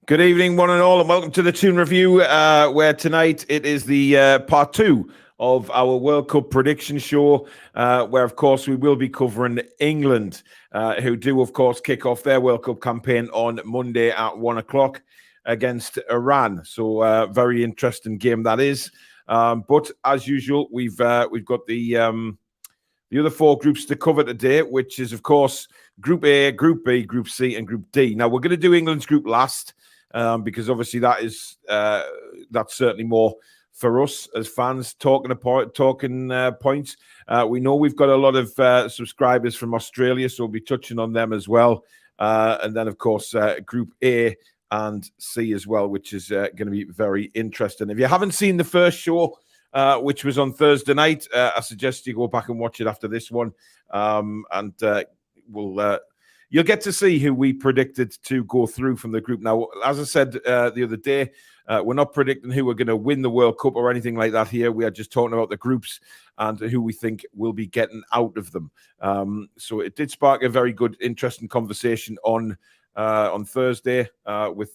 Good evening, one and all, and welcome to the Toon Review, where tonight it is the part 2 of our World Cup prediction show, where, of course, we will be covering England, who do, of course, kick off their World Cup campaign on Monday at 1 o'clock against Iran. So, very interesting game that is. But as usual, we've got the other 4 groups to cover today, which is, of course, Group A, Group B, Group C, and Group D. Now, we're going to do England's group last. Because obviously that's certainly more for us as fans talking points. We know we've got a lot of subscribers from Australia, so we'll be touching on them as well. And then, of course, Group A and C as well, which is going to be very interesting. If you haven't seen the first show, which was on Thursday night, I suggest you go back and watch it after this one. You'll get to see who we predicted to go through from the group. Now, as I said the other day, we're not predicting who are going to win the World Cup or anything like that here. We are just talking about the groups and who we think will be getting out of them. So it did spark a very good, interesting conversation on Thursday with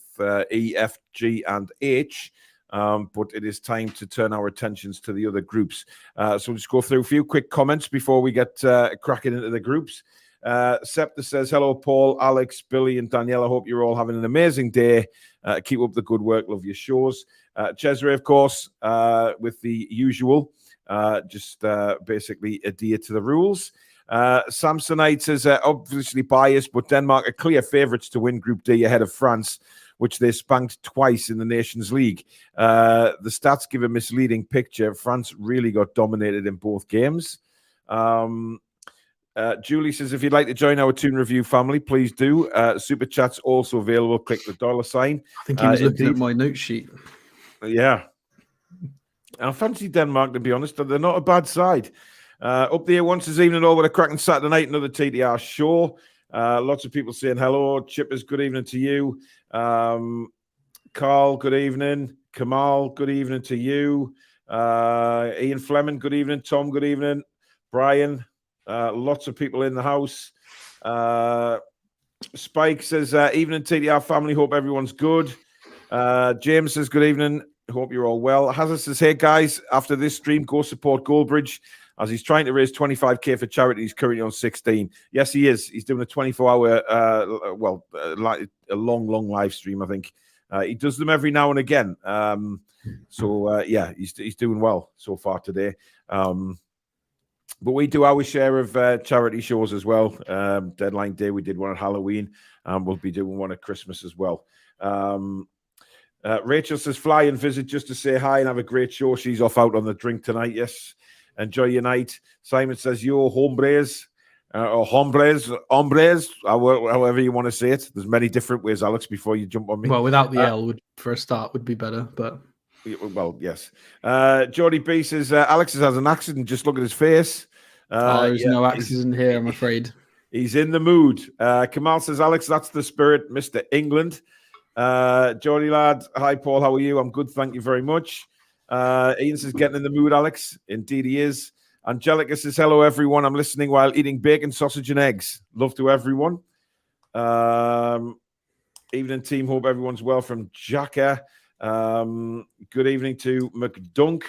E, F, G, and H. But it is time to turn our attentions to the other groups. So we'll just go through a few quick comments before we get cracking into the groups. Septa says, hello, Paul, Alex, Billy, and Danielle. I hope you're all having an amazing day. Keep up the good work. Love your shows. Cesare, of course, with the usual, basically adhere to the rules. Samsonite says, obviously biased, but Denmark are clear favourites to win Group D ahead of France, which they spanked twice in the Nations League. The stats give a misleading picture. France really got dominated in both games. Julie says, if you'd like to join our Toon Review family, please do. Super Chat's also available. Click the $sign. I think he was looking at my note sheet. Yeah. I fancy Denmark, to be honest. They're not a bad side. Up there once this evening, all with a cracking Saturday night, another TDR show. Lots of people saying hello. Chippers, good evening to you. Carl, good evening. Kamal, good evening to you. Ian Fleming, good evening. Tom, good evening. Brian, lots of people in the house. Spike says, evening TDR family, hope everyone's good. James says, good evening, hope you're all well. Hazard says, hey guys, after this stream, go support Goldbridge as he's trying to raise 25k for charity. He's currently on 16. Yes, he is. He's doing a 24-hour, a long live stream, I think. He does them every now and again. He's doing well so far today. But we do our share of charity shows as well. Deadline Day, we did one at Halloween. We'll be doing one at Christmas as well. Rachel says, fly and visit just to say hi and have a great show. She's off out on the drink tonight. Yes, enjoy your night. Simon says, yo, hombres, or hombres, however you want to say it. There's many different ways, Alex, before you jump on me. Well, without the L, for a start, would be better, but... Well, yes. Jordy B says, Alex has an accident. Just look at his face. There's no accident here, I'm afraid. He's in the mood. Kamal says, Alex, that's the spirit, Mr. England. Jordy lad, hi, Paul. How are you? I'm good. Thank you very much. Ian says, getting in the mood, Alex. Indeed, he is. Angelica says, hello, everyone. I'm listening while eating bacon, sausage, and eggs. Love to everyone. Evening, team. Hope everyone's well from Jacka. Good evening to McDunk.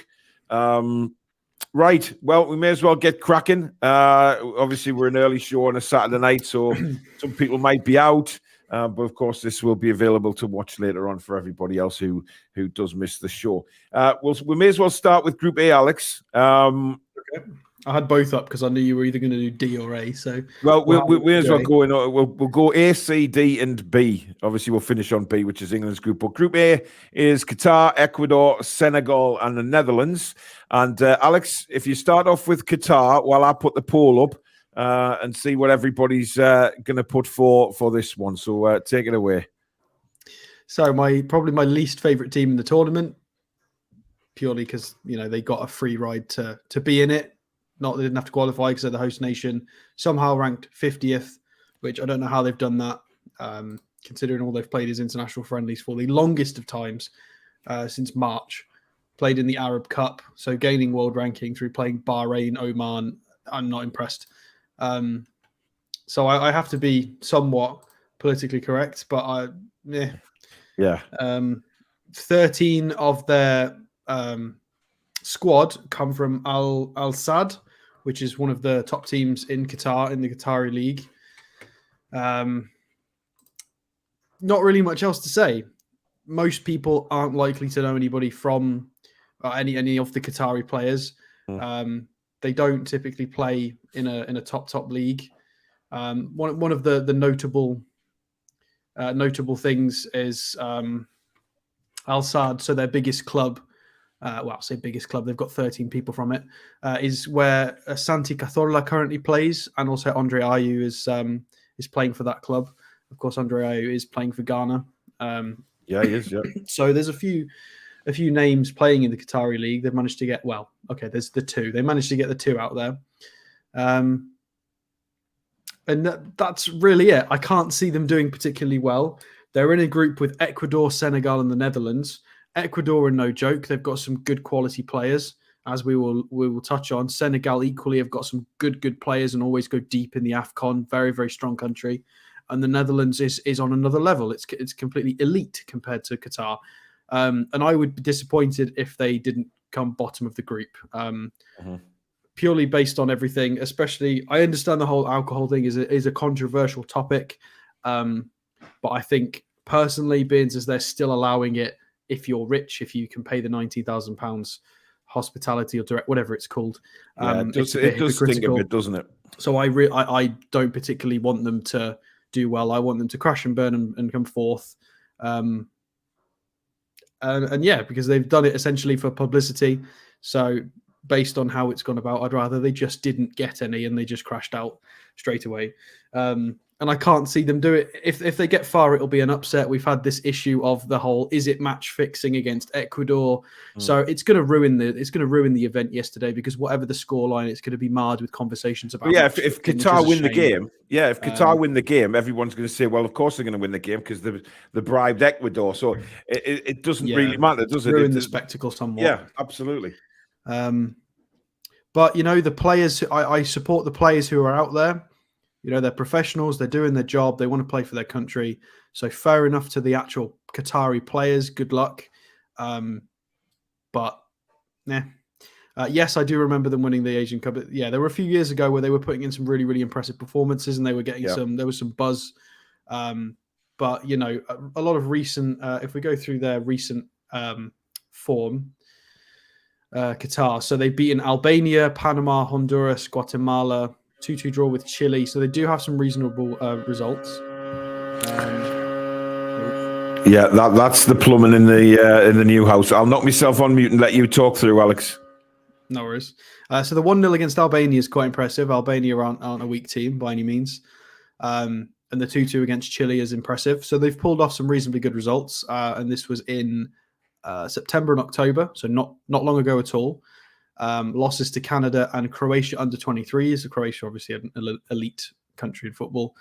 Right, well, we may as well get cracking. Obviously, we're an early show on a Saturday night, so some people might be out. But of course, this will be available to watch later on for everybody else who does miss the show. We may as well start with Group A, Alex. Okay. I had both up because I knew you were either going to do D or A. So well, we may as well go in. We'll go A, C, D, and B. Obviously, we'll finish on B, which is England's group. But Group A is Qatar, Ecuador, Senegal, and the Netherlands. And Alex, if you start off with Qatar, while I put the poll up and see what everybody's going to put for this one. So take it away. So probably my least favorite team in the tournament, purely because they got a free ride to be in it. Not they didn't have to qualify because they're the host nation. Somehow ranked 50th, which I don't know how they've done that, considering all they've played is international friendlies for the longest of times since March. Played in the Arab Cup, so gaining world ranking through playing Bahrain, Oman. I'm not impressed. So I have to be somewhat politically correct, but Yeah. 13 of their squad come from Al Sadd, which is one of the top teams in Qatar in the Qatari league. Not really much else to say. Most people aren't likely to know anybody from any of the Qatari players. They don't typically play in a top league. One of the notable things is Al Sadd. So their biggest club, I say biggest club. They've got 13 people from it. Is where Santi Cazorla currently plays, and also Andre Ayew is playing for that club. Of course, Andre Ayew is playing for Ghana. Yeah, he is. Yeah. So there's a few names playing in the Qatari league. They've managed to get there's the two. They managed to get the two out there, and that's really it. I can't see them doing particularly well. They're in a group with Ecuador, Senegal, and the Netherlands. Ecuador are no joke. They've got some good quality players, as we will touch on. Senegal equally have got some good players and always go deep in the AFCON. Very, very strong country. And the Netherlands is on another level. It's completely elite compared to Qatar. And I would be disappointed if they didn't come bottom of the group. Purely based on everything, especially I understand the whole alcohol thing is a controversial topic. But I think personally, being as they're still allowing it, if you're rich, if you can pay the £90,000 hospitality or direct, whatever it's called, it does stink a bit, doesn't it? So I don't particularly want them to do well. I want them to crash and burn and come fourth. And yeah, because they've done it essentially for publicity. So based on how it's gone about, I'd rather they just didn't get any and they just crashed out straight away. And I can't see them do it. If they get far, it'll be an upset. We've had this issue of the whole is it match fixing against Ecuador. So it's going to ruin the event yesterday, because whatever the scoreline, it's going to be marred with conversations about. Yeah, if Qatar win the game, if Qatar win the game, everyone's going to say, well, of course they're going to win the game because they bribed Ecuador. So it doesn't really matter, does it? Ruin the spectacle somewhat. Yeah, absolutely. But the players, I support the players who are out there. They're professionals. They're doing their job. They want to play for their country. So fair enough to the actual Qatari players. Good luck. But yes, I do remember them winning the Asian Cup. Yeah, there were a few years ago where they were putting in some really, really impressive performances, and they were getting there was some buzz. But a lot of recent. If we go through their recent form. Qatar. So they've beaten Albania, Panama, Honduras, Guatemala, 2-2 draw with Chile. So they do have some reasonable results. Yeah, that's the plumbing in the new house. I'll knock myself on mute and let you talk through, Alex. No worries. So the 1-0 against Albania is quite impressive. Albania aren't a weak team by any means. And the 2-2 against Chile is impressive. So they've pulled off some reasonably good results. And this was in September and October, so not long ago at all. Losses to Canada and Croatia under 23s. Croatia obviously an elite country in football.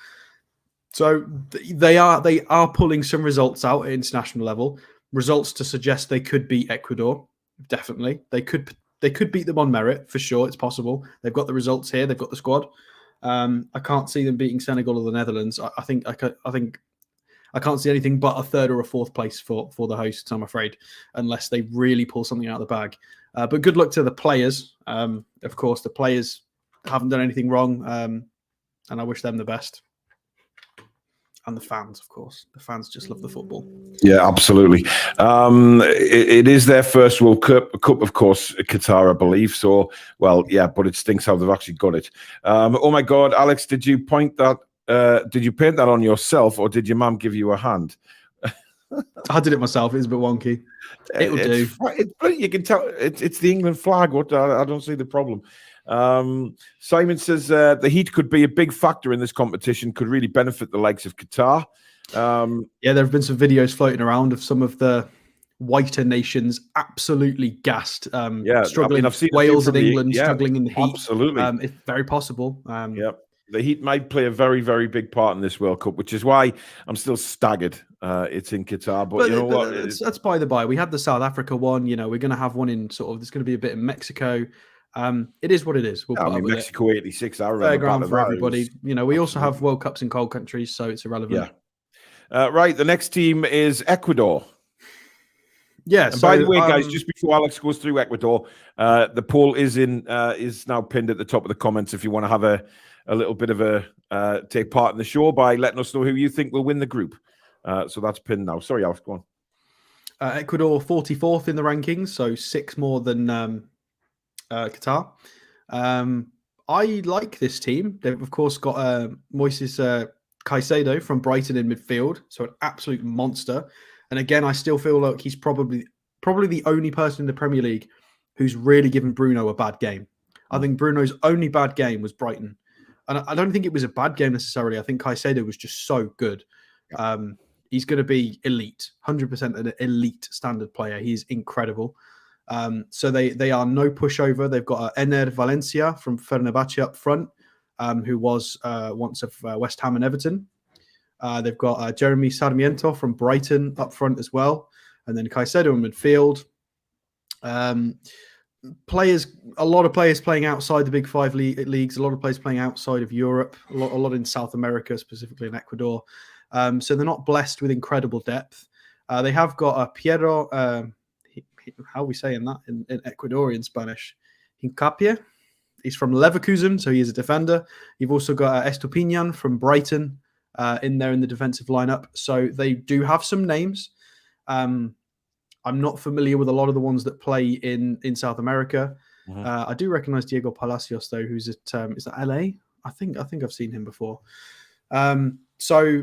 So they are pulling some results out at international level. Results to suggest they could beat Ecuador. Definitely, they could beat them on merit for sure. It's possible. They've got the results here. They've got the squad. I can't see them beating Senegal or the Netherlands. I think I can't see anything but a third or a fourth place for the hosts, I'm afraid, unless they really pull something out of the bag. But good luck to the players. Of course, the players haven't done anything wrong, and I wish them the best. And the fans, of course. The fans just love the football. Yeah, absolutely. It is their first World Cup, of course, Qatar, I believe. So, well, yeah, but it stinks how they've actually got it. Oh, my God, Alex, did you paint that on yourself, or did your mum give you a hand? I did it myself. It's a bit wonky. It will do. You can tell it's the England flag. I don't see the problem. Simon says the heat could be a big factor in this competition, could really benefit the likes of Qatar. Yeah, there have been some videos floating around of some of the whiter nations absolutely gassed. Struggling. I've seen Wales and England struggling in the heat. Absolutely. It's very possible. The heat might play a very, very big part in this World Cup, which is why I'm still staggered. It's in Qatar, but you know what? That's by the by. We had the South Africa one. We're going to have one in there's going to be a bit in Mexico. It is what it is. Mexico 86. I remember. Fair ground for everybody. We also have World Cups in cold countries, so it's irrelevant. Right, the next team is Ecuador. Yeah. And by the way, guys, just before Alex goes through Ecuador, the poll is now pinned at the top of the comments. If you want to have a little bit of a take part in the show by letting us know who you think will win the group. So that's pinned now. Sorry, Alex, go on. Ecuador 44th in the rankings, so 6 more than Qatar. I like this team. They've of course got Moises Caicedo from Brighton in midfield, so an absolute monster. And again, I still feel like he's probably the only person in the Premier League who's really given Bruno a bad game. I think Bruno's only bad game was Brighton. And I don't think it was a bad game necessarily. I think Caicedo was just so good. He's going to be elite, 100% an elite standard player. He's incredible. So they are no pushover. They've got Ener Valencia from Fenerbahce up front, who was once of West Ham and Everton. They've got Jeremy Sarmiento from Brighton up front as well. And then Caicedo in midfield. A lot of players playing outside the big 5 leagues, a lot of players playing outside of Europe, a lot in South America, specifically in Ecuador. So they're not blessed with incredible depth. They have got Piero, how are we saying that in Ecuadorian Spanish? Hincapie. He's from Leverkusen, so he is a defender. You've also got Estupiñán from Brighton in there in the defensive lineup. So they do have some names. I'm not familiar with a lot of the ones that play in South America. I do recognize Diego Palacios, though, who's at is that LA? I think I've seen him before. So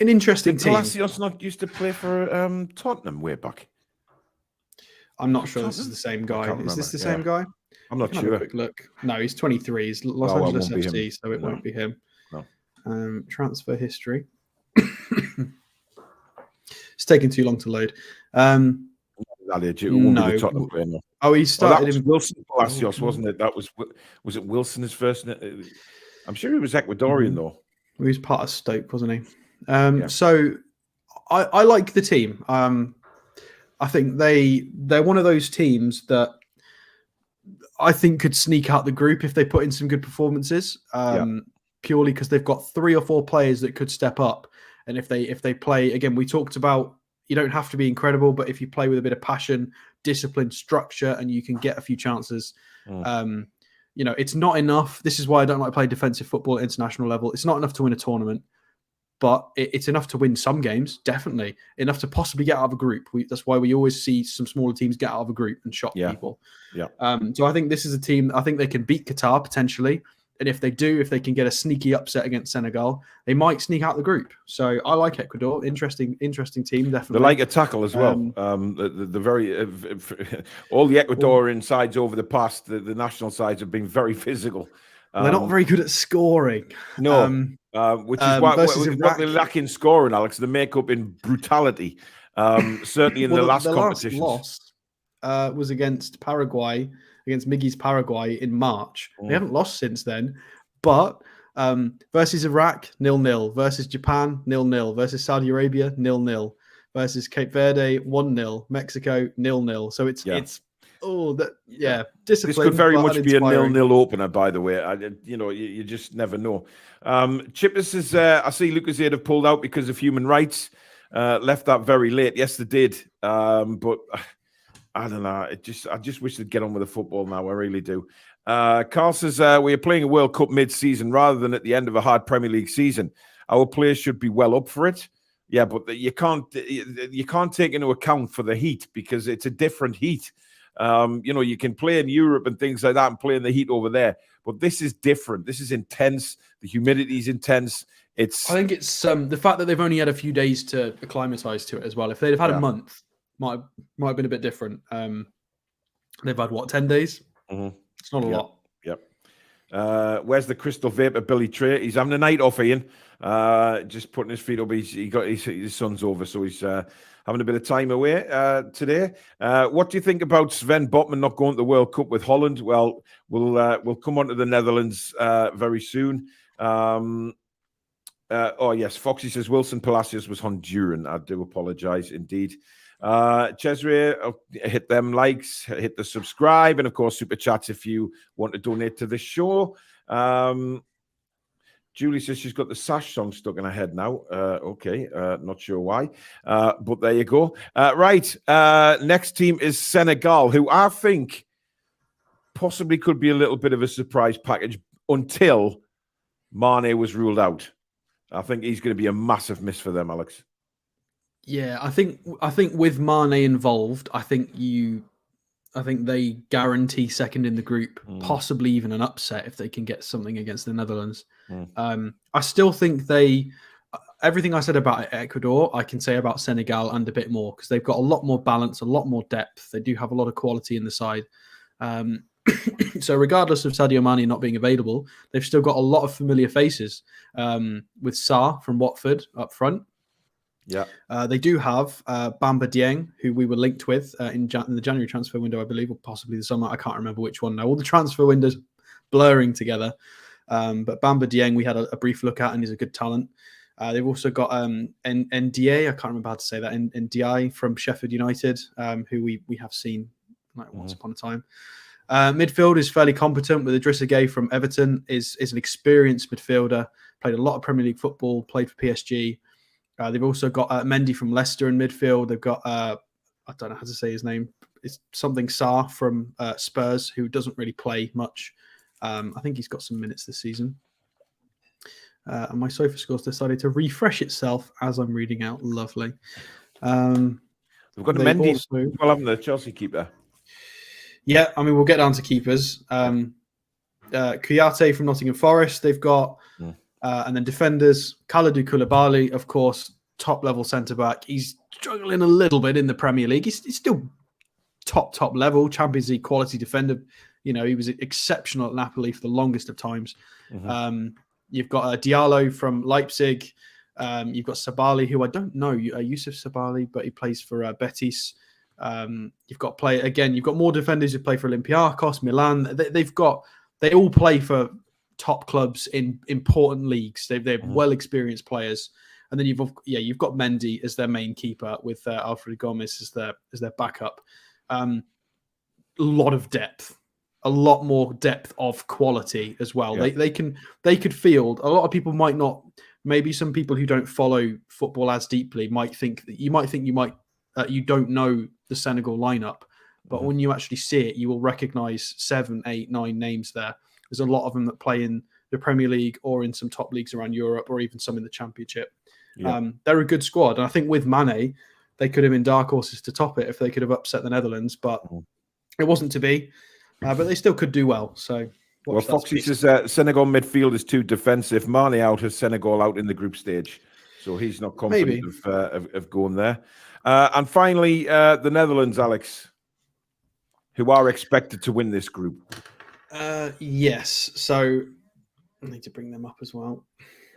an interesting team. Palacios not used to play for Tottenham way back? I'm not sure this is the same guy. Is this the same guy? I'm not sure. Have a quick look. No, he's 23. He's Los Angeles FC, so it won't be him. No. Transfer history. It's taking too long to load. No. Oh, he started in Wilson Palacios, wasn't it? That was it Wilson his first? I'm sure he was Ecuadorian though. He was part of Stoke, wasn't he? So I like the team. I think they're one of those teams that I think could sneak out the group if they put in some good performances. Purely because they've got 3 or 4 players that could step up, and if they play again, we talked about you don't have to be incredible, but if you play with a bit of passion, discipline, structure, and you can get a few chances. It's not enough. This is why I don't like playing defensive football at international level. It's not enough to win a tournament, but it's enough to win some games, definitely. Enough to possibly get out of a group. That's why we always see some smaller teams get out of a group and shock people. So I think this is a team, I think they can beat Qatar potentially. And if they can get a sneaky upset against Senegal, they might sneak out the group. So I like Ecuador. Interesting team, definitely. They like a tackle as well. The very all the Ecuadorian sides over the past, the national sides have been very physical. They're not very good at scoring. No, which is what they lack in scoring, Alex. The makeup in brutality. Certainly in the last competition. Last loss was against Paraguay. Against Miggy's Paraguay in March. They haven't lost since then. But versus Iraq, 0-0. Versus Japan, 0-0. Versus Saudi Arabia, 0-0. Versus Cape Verde, 1-0. Mexico, 0-0. So it's discipline. This could very much be a 0-0 opener, by the way. You just never know. Chippers says, I see Lucas Aid have pulled out because of human rights. Left that very late. Yes, they did. But I don't know. I just wish they'd get on with the football now. I really do. Carl says we are playing a World Cup mid-season rather than at the end of a hard Premier League season. Our players should be well up for it. Yeah, but you can't take into account for the heat because it's a different heat. You can play in Europe and things like that and play in the heat over there, but this is different. This is intense. The humidity is intense. I think it's the fact that they've only had a few days to acclimatize to it as well. If they'd have had a month. Might have been a bit different. They've had 10 days? Mm-hmm. It's not a lot. Yep. Where's the crystal vapor Billy Trey? He's having a night off, Ian. Just putting his feet up. He got his son's over, so he's having a bit of time away today. What do you think about Sven Botman not going to the World Cup with Holland? Well, we'll come on to the Netherlands very soon. Yes, Foxy says Wilson Palacios was Honduran. I do apologize indeed. Cesare, hit them likes, hit the subscribe, and of course super chats if you want to donate to the show. Julie says she's got the Sash song stuck in her head now. Okay, not sure why, but there you go. Right, next team is Senegal, who I think possibly could be a little bit of a surprise package until Mane was ruled out. I think he's going to be a massive miss for them, Alex. Yeah, I think with Mane involved, I think they guarantee second in the group, possibly even an upset if they can get something against the Netherlands. I still think everything I said about Ecuador, I can say about Senegal and a bit more, because they've got a lot more balance, a lot more depth. They do have a lot of quality in the side. So regardless of Sadio Mane not being available, they've still got a lot of familiar faces, with Sarr from Watford up front. Yeah, they do have Bamba Dieng, who we were linked with in the January transfer window, I believe, or possibly the summer. I can't remember which one now. All the transfer windows blurring together. But Bamba Dieng, we had a brief look at, and he's a good talent. They've also got NDA, I can't remember how to say that, NDI from Sheffield United, who we have seen once upon a time. Midfield is fairly competent with Idrissa Gueye from Everton, is an experienced midfielder, played a lot of Premier League football, played for PSG. They've also got Mendy from Leicester in midfield. They've got, I don't know how to say his name. It's something Sarr from Spurs, who doesn't really play much. I think he's got some minutes this season. And my SofaScore's decided to refresh itself as I'm reading out. Lovely. We've got Mendy also, well, haven't they? Chelsea keeper. Yeah, I mean, we'll get down to keepers. Kouyaté from Nottingham Forest, they've got. And then defenders, Kalidou Koulibaly, of course, top-level centre-back. He's struggling a little bit in the Premier League. He's still top level, Champions League quality defender. You know, he was exceptional at Napoli for the longest of times. You've got Diallo from Leipzig. You've got Sabali, who I don't know, Yusuf Sabali, but he plays for Betis. You've got you've got more defenders who play for Olympiacos, Milan. They all play for top clubs in important leagues. They're well experienced players, and then you've got Mendy as their main keeper with Alfred Gomez as their backup. A lot of depth, a lot more depth of quality as well. Yeah. They could field. A lot of people might not. Maybe some people who don't follow football as deeply might think that you don't know the Senegal lineup, but when you actually see it, you will recognize 7, 8, 9 names there. There's a lot of them that play in the Premier League or in some top leagues around Europe, or even some in the Championship. Yeah. They're a good squad. And I think with Mane, they could have been dark horses to top it if they could have upset the Netherlands, but it wasn't to be. But they still could do well. So, Foxy says Senegal midfield is too defensive. Mane out has Senegal out in the group stage. So he's not confident of going there. And finally, the Netherlands, Alex, who are expected to win this group. Yes. So I need to bring them up as well.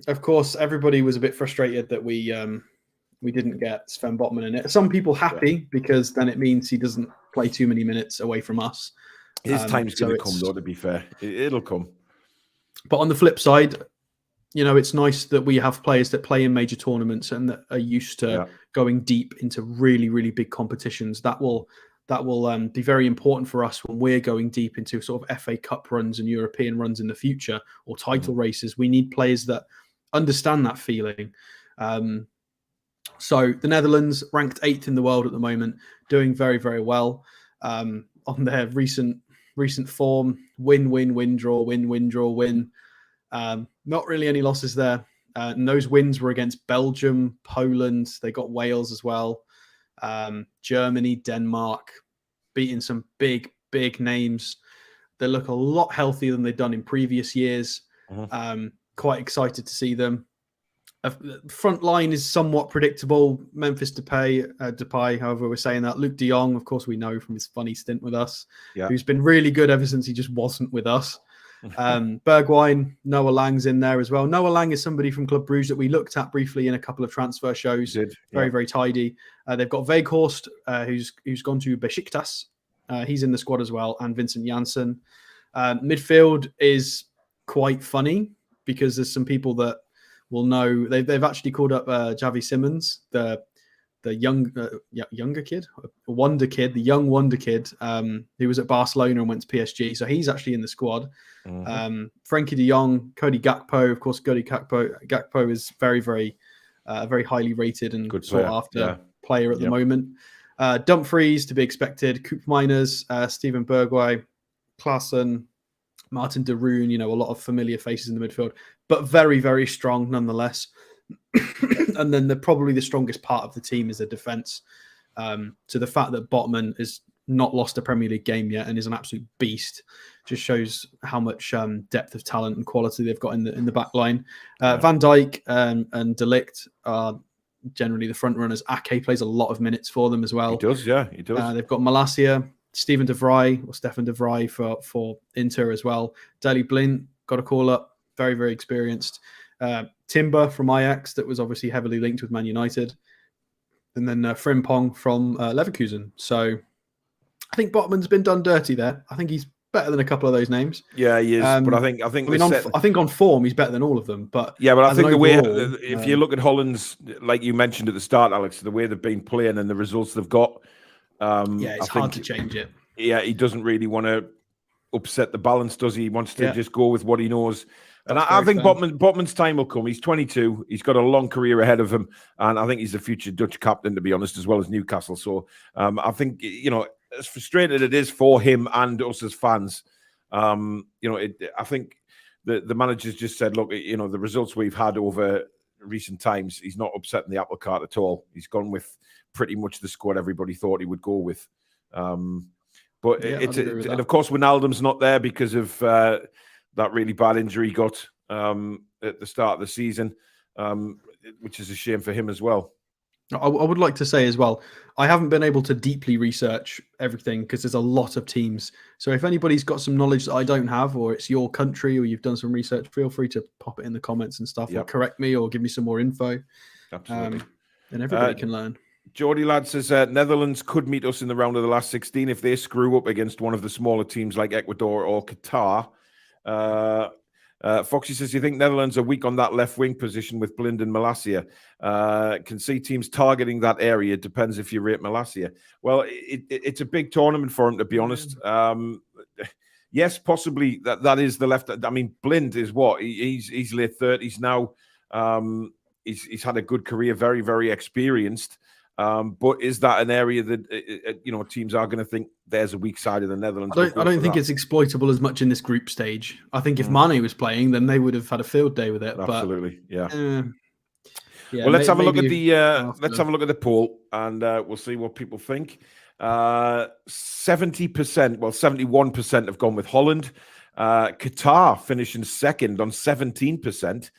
Of course, everybody was a bit frustrated that we didn't get Sven Botman in it. Some people happy because then it means he doesn't play too many minutes away from us. His time's going to come, though, to be fair. It'll come. But on the flip side, you know, it's nice that we have players that play in major tournaments and that are used to going deep into really, really big competitions. That will be very important for us when we're going deep into sort of FA Cup runs and European runs in the future, or title races. We need players that understand that feeling. So the Netherlands, ranked 8th in the world at the moment, doing very, very well on their recent form. Win, draw, win. Not really any losses there. And those wins were against Belgium, Poland. They got Wales as well. Germany, Denmark, beating some big names. They look a lot healthier than they've done in previous years. Quite excited to see them. Front line is somewhat predictable. Memphis Depay, however we're saying that. Luke de Jong, of course, we know from his funny stint with us, who's been really good ever since he just wasn't with us. Bergwijn, Noah Lang's in there as well. Noah Lang is somebody from Club Brugge that we looked at briefly in a couple of transfer shows. Very tidy. They've got Weghorst, who's gone to Besiktas. He's in the squad as well, and Vincent Janssen. Midfield is quite funny because there's some people that will know. They've actually called up Javi Simmons, the younger kid, wonder kid, the young wonder kid, who was at Barcelona and went to PSG. So he's actually in the squad. Frankie de Jong, Cody Gakpo, of course. Cody Gakpo is very, very, very highly rated and Good sought after player at the moment. Dumfries to be expected. Coop Miners, Steven Bergwijn, Klaassen, Martin de Roon, a lot of familiar faces in the midfield, but very, very strong nonetheless. And then probably the strongest part of the team is the defence. So the fact that Botman has not lost a Premier League game yet and is an absolute beast just shows how much depth of talent and quality they've got in the back line. Van Dijk and De Ligt are generally the front runners. Ake plays a lot of minutes for them as well. He does, yeah, he does. They've got Malacia, Stefan de Vrij for Inter as well. Daley Blind got a call up, very, very experienced. Timber from Ajax, that was obviously heavily linked with Man United. And then Frimpong from Leverkusen. So I think Botman's been done dirty there. I think he's better than a couple of those names. Yeah, he is. But I think I think on form he's better than all of them. But yeah, but I think the way, if you look at Holland's, like you mentioned at the start, Alex, the way they've been playing and the results they've got, it's hard to change it. Yeah, he doesn't really want to upset the balance, does he? He wants to just go with what he knows. And I think Botman's time will come. He's 22. He's got a long career ahead of him. And I think he's the future Dutch captain, to be honest, as well as Newcastle. So I think, as frustrated it is for him and us as fans, I think the manager's just said, look, the results we've had over recent times, he's not upsetting the apple cart at all. He's gone with pretty much the squad everybody thought he would go with. And of course, Wijnaldum's not there because of that really bad injury he got at the start of the season, which is a shame for him as well. I would like to say as well, I haven't been able to deeply research everything because there's a lot of teams. So if anybody's got some knowledge that I don't have, or it's your country, or you've done some research, feel free to pop it in the comments and stuff, or correct me, or give me some more info. Absolutely. And everybody can learn. Geordie Lad says Netherlands could meet us in the round of the last 16 if they screw up against one of the smaller teams like Ecuador or Qatar. Foxy says, you think Netherlands are weak on that left wing position with Blind and Malacia? Can see teams targeting that area. Depends if you rate Malacia. Well, it's a big tournament for him, to be honest. Yes, possibly that is the left. I mean, Blind is what? He's late 30s now. He's had a good career, very, very experienced. But is that an area that teams are going to think there's a weak side of the Netherlands? I don't think it's exploitable as much in this group stage. I think if Mane was playing, then they would have had a field day with it. Absolutely, but, well, let's have a look at the poll, and we'll see what people think. 70%, well, 71% have gone with Holland. Qatar finishing second on 17%.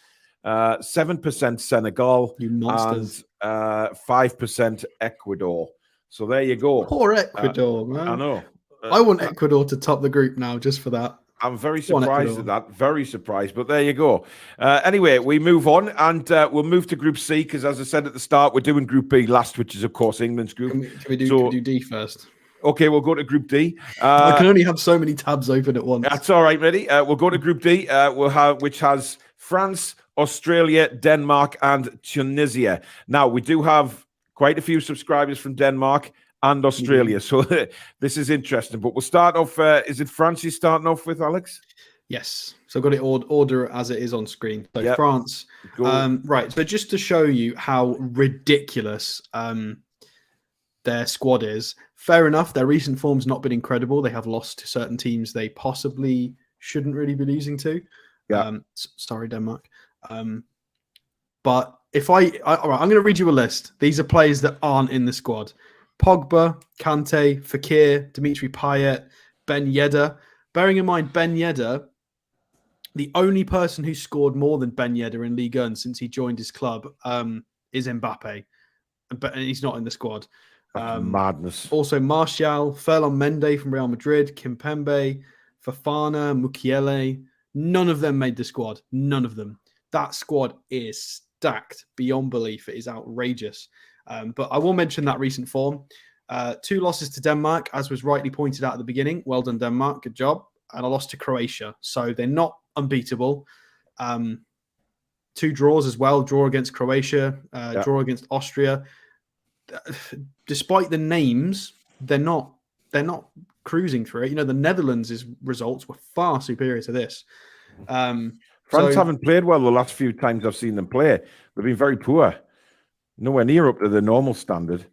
7% Senegal, you monsters, and 5% Ecuador. So there you go. Poor Ecuador, man. I know. I want Ecuador to top the group now, just for that. I'm very surprised at that. Very surprised, but there you go. Anyway, we move on, and we'll move to Group C, because as I said at the start, we're doing Group B last, which is, of course, England's group. Can we do D first? Okay, we'll go to Group D. I can only have so many tabs open at once. That's all right, Reddy. We'll go to Group D, which has France, Australia, Denmark, and Tunisia. Now, we do have quite a few subscribers from Denmark and Australia, so this is interesting. But we'll start off. Is it France you're starting off with, Alex? Yes. So I've got it order as it is on screen. So France. Right. So just to show you how ridiculous their squad is, fair enough, their recent form's not been incredible. They have lost to certain teams they possibly shouldn't really be losing to. Sorry, Denmark. But if all right, I'm going to read you a list. These are players that aren't in the squad: Pogba, Kante, Fekir, Dimitri Payet, Ben Yedder. Bearing in mind, Ben Yedder, the only person who scored more than Ben Yedder in Ligue 1 since he joined his club is Mbappe, but he's not in the squad. Madness. Also, Martial, Ferland Mendy from Real Madrid, Kimpembe, Fofana, Mukiele. None of them made the squad. None of them. That squad is stacked beyond belief. It is outrageous. But I will mention that recent form. 2 losses to Denmark, as was rightly pointed out at the beginning. Well done, Denmark. Good job. And a loss to Croatia. So they're not unbeatable. 2 draws as well. Draw against Croatia. Draw against Austria. despite the names, they're not cruising through it. The Netherlands' results were far superior to this. France haven't played well the last few times I've seen them play. They've been very poor. Nowhere near up to the normal standard.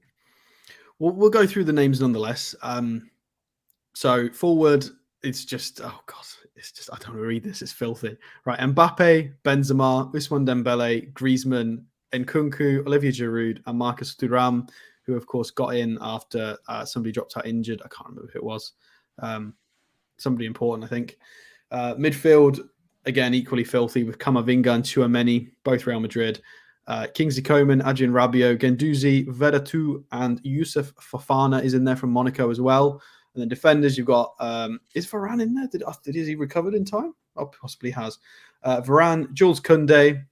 We'll go through the names nonetheless. So forward, it's just, I don't want to read this. It's filthy. Right, Mbappe, Benzema, Ousmane Dembele, Griezmann, Nkunku, Olivier Giroud, and Marcus Thuram, who of course got in after somebody dropped out injured. I can't remember who it was. Somebody important, I think. Midfield, again, equally filthy with Camavinga and Tchouaméni, both Real Madrid. Kingsley Coman, Adrien Rabiot, Guendouzi, Veretout, and Youssef Fofana is in there from Monaco as well. And then defenders, you've got, is Varane in there? Is he recovered in time? Oh, possibly has. Varane, Jules Koundé,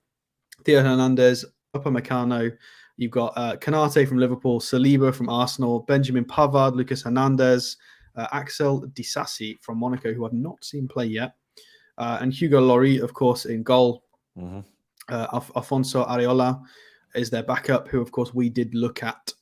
Theo Hernandez, Upamecano. You've got Kanate from Liverpool, Saliba from Arsenal, Benjamin Pavard, Lucas Hernandez, Axel Disasi from Monaco, who I've not seen play yet. And Hugo Lloris, of course, in goal. Mm-hmm. Alfonso Areola is their backup, who, of course, we did look at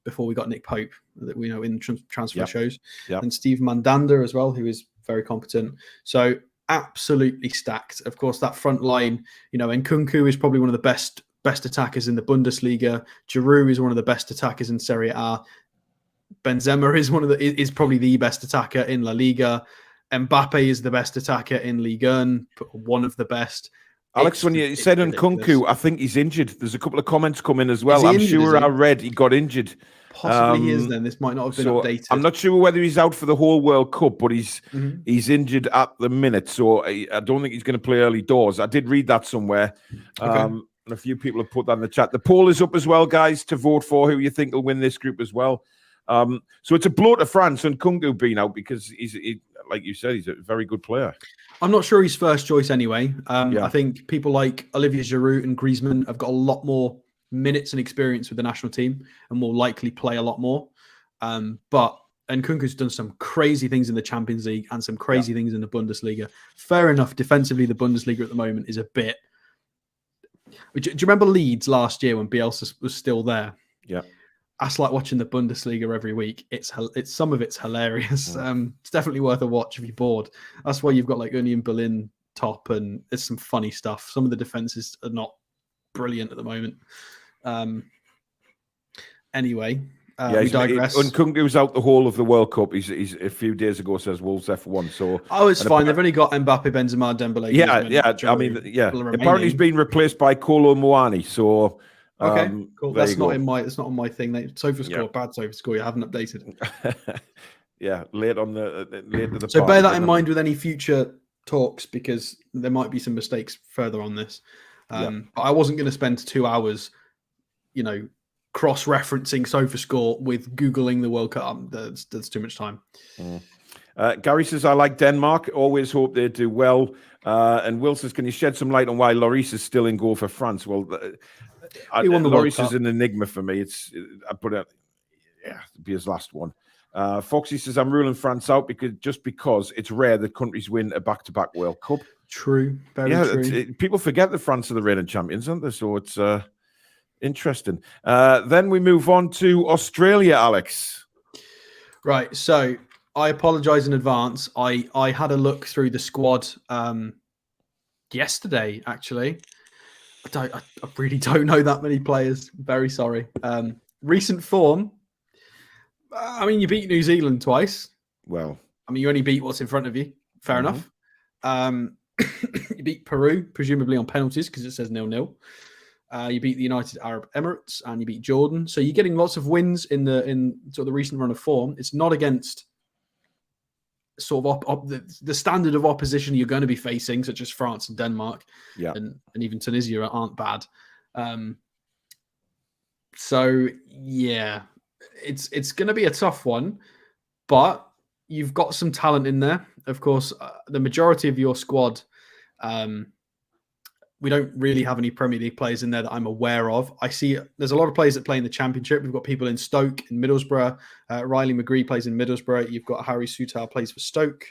before we got Nick Pope, that we know in transfer shows. Yep. And Steve Mandanda as well, who is very competent. So absolutely stacked. Of course, that front line, Nkunku is probably one of the best attackers in the Bundesliga. Giroud is one of the best attackers in Serie A. Benzema is probably the best attacker in La Liga. Mbappe is the best attacker in Ligue 1, one of the best. Alex, when you said Nkunku, I think he's injured. There's a couple of comments coming as well. I'm sure I read he got injured. Possibly he is then. This might not have been updated. I'm not sure whether he's out for the whole World Cup, but he's injured at the minute. So I don't think he's going to play early doors. I did read that somewhere. Okay. And a few people have put that in the chat. The poll is up as well, guys, to vote for who you think will win this group as well. So it's a blow to France and Nkunku being out because he's like you said, he's a very good player. I'm not sure he's first choice anyway. I think people like Olivier Giroud and Griezmann have got a lot more minutes and experience with the national team and will likely play a lot more. But Nkunku's done some crazy things in the Champions League and some crazy things in the Bundesliga. Fair enough. Defensively, the Bundesliga at the moment is a bit... Do you remember Leeds last year when Bielsa was still there? Yeah. That's like watching the Bundesliga every week. It's some of it's hilarious. It's definitely worth a watch if you're bored. That's why you've got like Union Berlin top, and there's some funny stuff. Some of the defenses are not brilliant at the moment. Anyway, we digress. Nkunku was out the whole of the World Cup. He's a few days ago says Wolves F1. So it's fine. They've only got Mbappe, Benzema, Dembele. Apparently he's been replaced by Kolo Muani. So. Okay, cool. That's not on my thing. SofaScore, bad SofaScore. You haven't updated. late to the. So bear that in mind with any future talks, because there might be some mistakes further on this. But I wasn't going to spend 2 hours, cross-referencing SofaScore with Googling the World Cup. That's too much time. Gary says, I like Denmark. Always hope they do well. And Will says, can you shed some light on why Lloris is still in goal for France? Well, Lloris is an enigma for me. I put it, it'd be his last one. Foxy says, I'm ruling France out because it's rare that countries win a back-to-back World Cup. True. Very true. People forget that France are the reigning champions, aren't they? So it's interesting. Then we move on to Australia, Alex. Right. So I apologize in advance. I had a look through the squad yesterday, actually. I really don't know that many players. Very sorry. Recent form. You beat New Zealand twice. Well, you only beat what's in front of you. Fair enough. You beat Peru, presumably on penalties because it says 0-0. You beat the United Arab Emirates and you beat Jordan. So you're getting lots of wins in sort of the recent run of form. It's not against sort of the standard of opposition you're going to be facing, such as France and Denmark, and even Tunisia aren't bad. So it's going to be a tough one, but you've got some talent in there. Of course, the majority of your squad, we don't really have any Premier League players in there that I'm aware of. I see there's a lot of players that play in the Championship. We've got people in Stoke, in Middlesbrough. Riley McGree plays in Middlesbrough. You've got Harry Soutar plays for Stoke.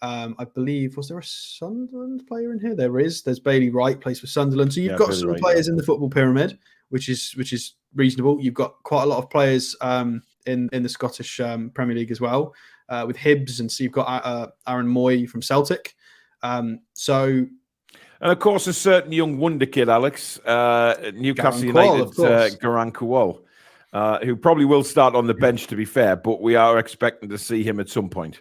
I believe, was there a Sunderland player in here? There is. There's Bailey Wright, plays for Sunderland. So you've got Bailey some Wright, players in the football pyramid, which is reasonable. You've got quite a lot of players in the Scottish Premier League as well, with Hibs, and so you've got Aaron Moy from Celtic. And of course, a certain young wonder kid, Alex, Newcastle United's Garang Kuol, who probably will start on the bench, to be fair, but we are expecting to see him at some point.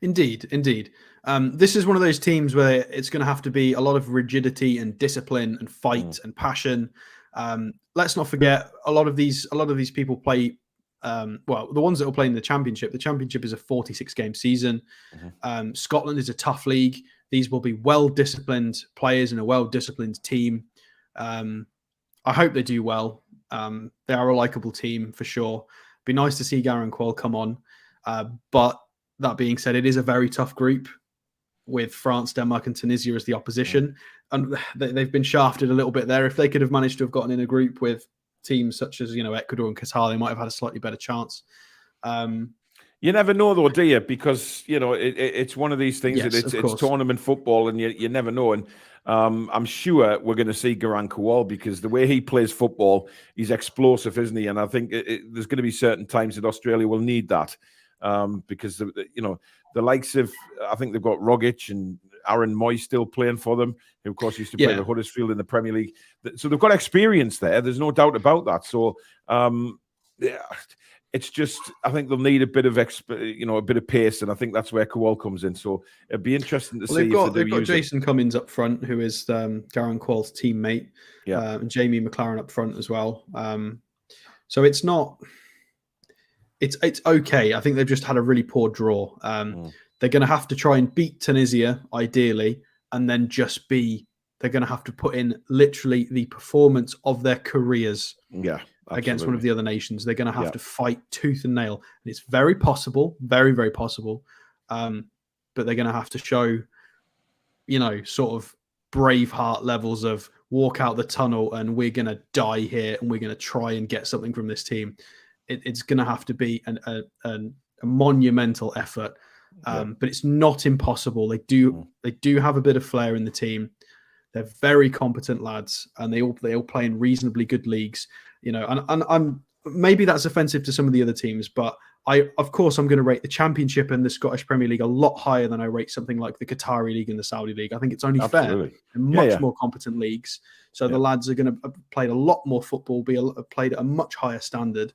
Indeed. This is one of those teams where it's going to have to be a lot of rigidity and discipline and fight and passion. Let's not forget, a lot of these people play. The ones that will play in the Championship. The Championship is a 46-game season. Scotland is a tough league. These will be well-disciplined players and a well-disciplined team. I hope they do well. They are a likable team for sure. Be nice to see Garang Kuol come on. But that being said, it is a very tough group with France, Denmark, and Tunisia as the opposition. And they've been shafted a little bit there. If they could have managed to have gotten in a group with teams such as, Ecuador and Qatar, they might have had a slightly better chance. You never know, though, do you? Because, it's one of these things yes, that it's tournament football, and you never know. And I'm sure we're going to see Garang Kuol, because the way he plays football, he's explosive, isn't he? And I think there's going to be certain times that Australia will need that, because, the likes of, I think they've got Rogic and Aaron Moy still playing for them, who, of course, used to play for Huddersfield in the Premier League. So they've got experience there. There's no doubt about that. So, it's just, I think they'll need a bit of a bit of pace, and I think that's where Kuol comes in. So it'd be interesting to see. They've got Jason Cummins up front, who is Garang Kuol's teammate, and Jamie McLaren up front as well. So it's not. It's okay. I think they've just had a really poor draw. They're going to have to try and beat Tunisia, ideally, and then they're going to have to put in literally the performance of their careers. Against one of the other nations. They're going to have to fight tooth and nail. And it's very possible, very, very possible. But they're going to have to show, sort of Braveheart levels of walk out the tunnel and we're going to die here and we're going to try and get something from this team. It's going to have to be a monumental effort. But it's not impossible. They do have a bit of flair in the team. They're very competent lads, and they all play in reasonably good leagues. And maybe that's offensive to some of the other teams, but of course I'm going to rate the Championship and the Scottish Premier League a lot higher than I rate something like the Qatari League and the Saudi League. I think it's only fair. They're much more competent leagues, so the lads are going to have played a lot more football, played at a much higher standard,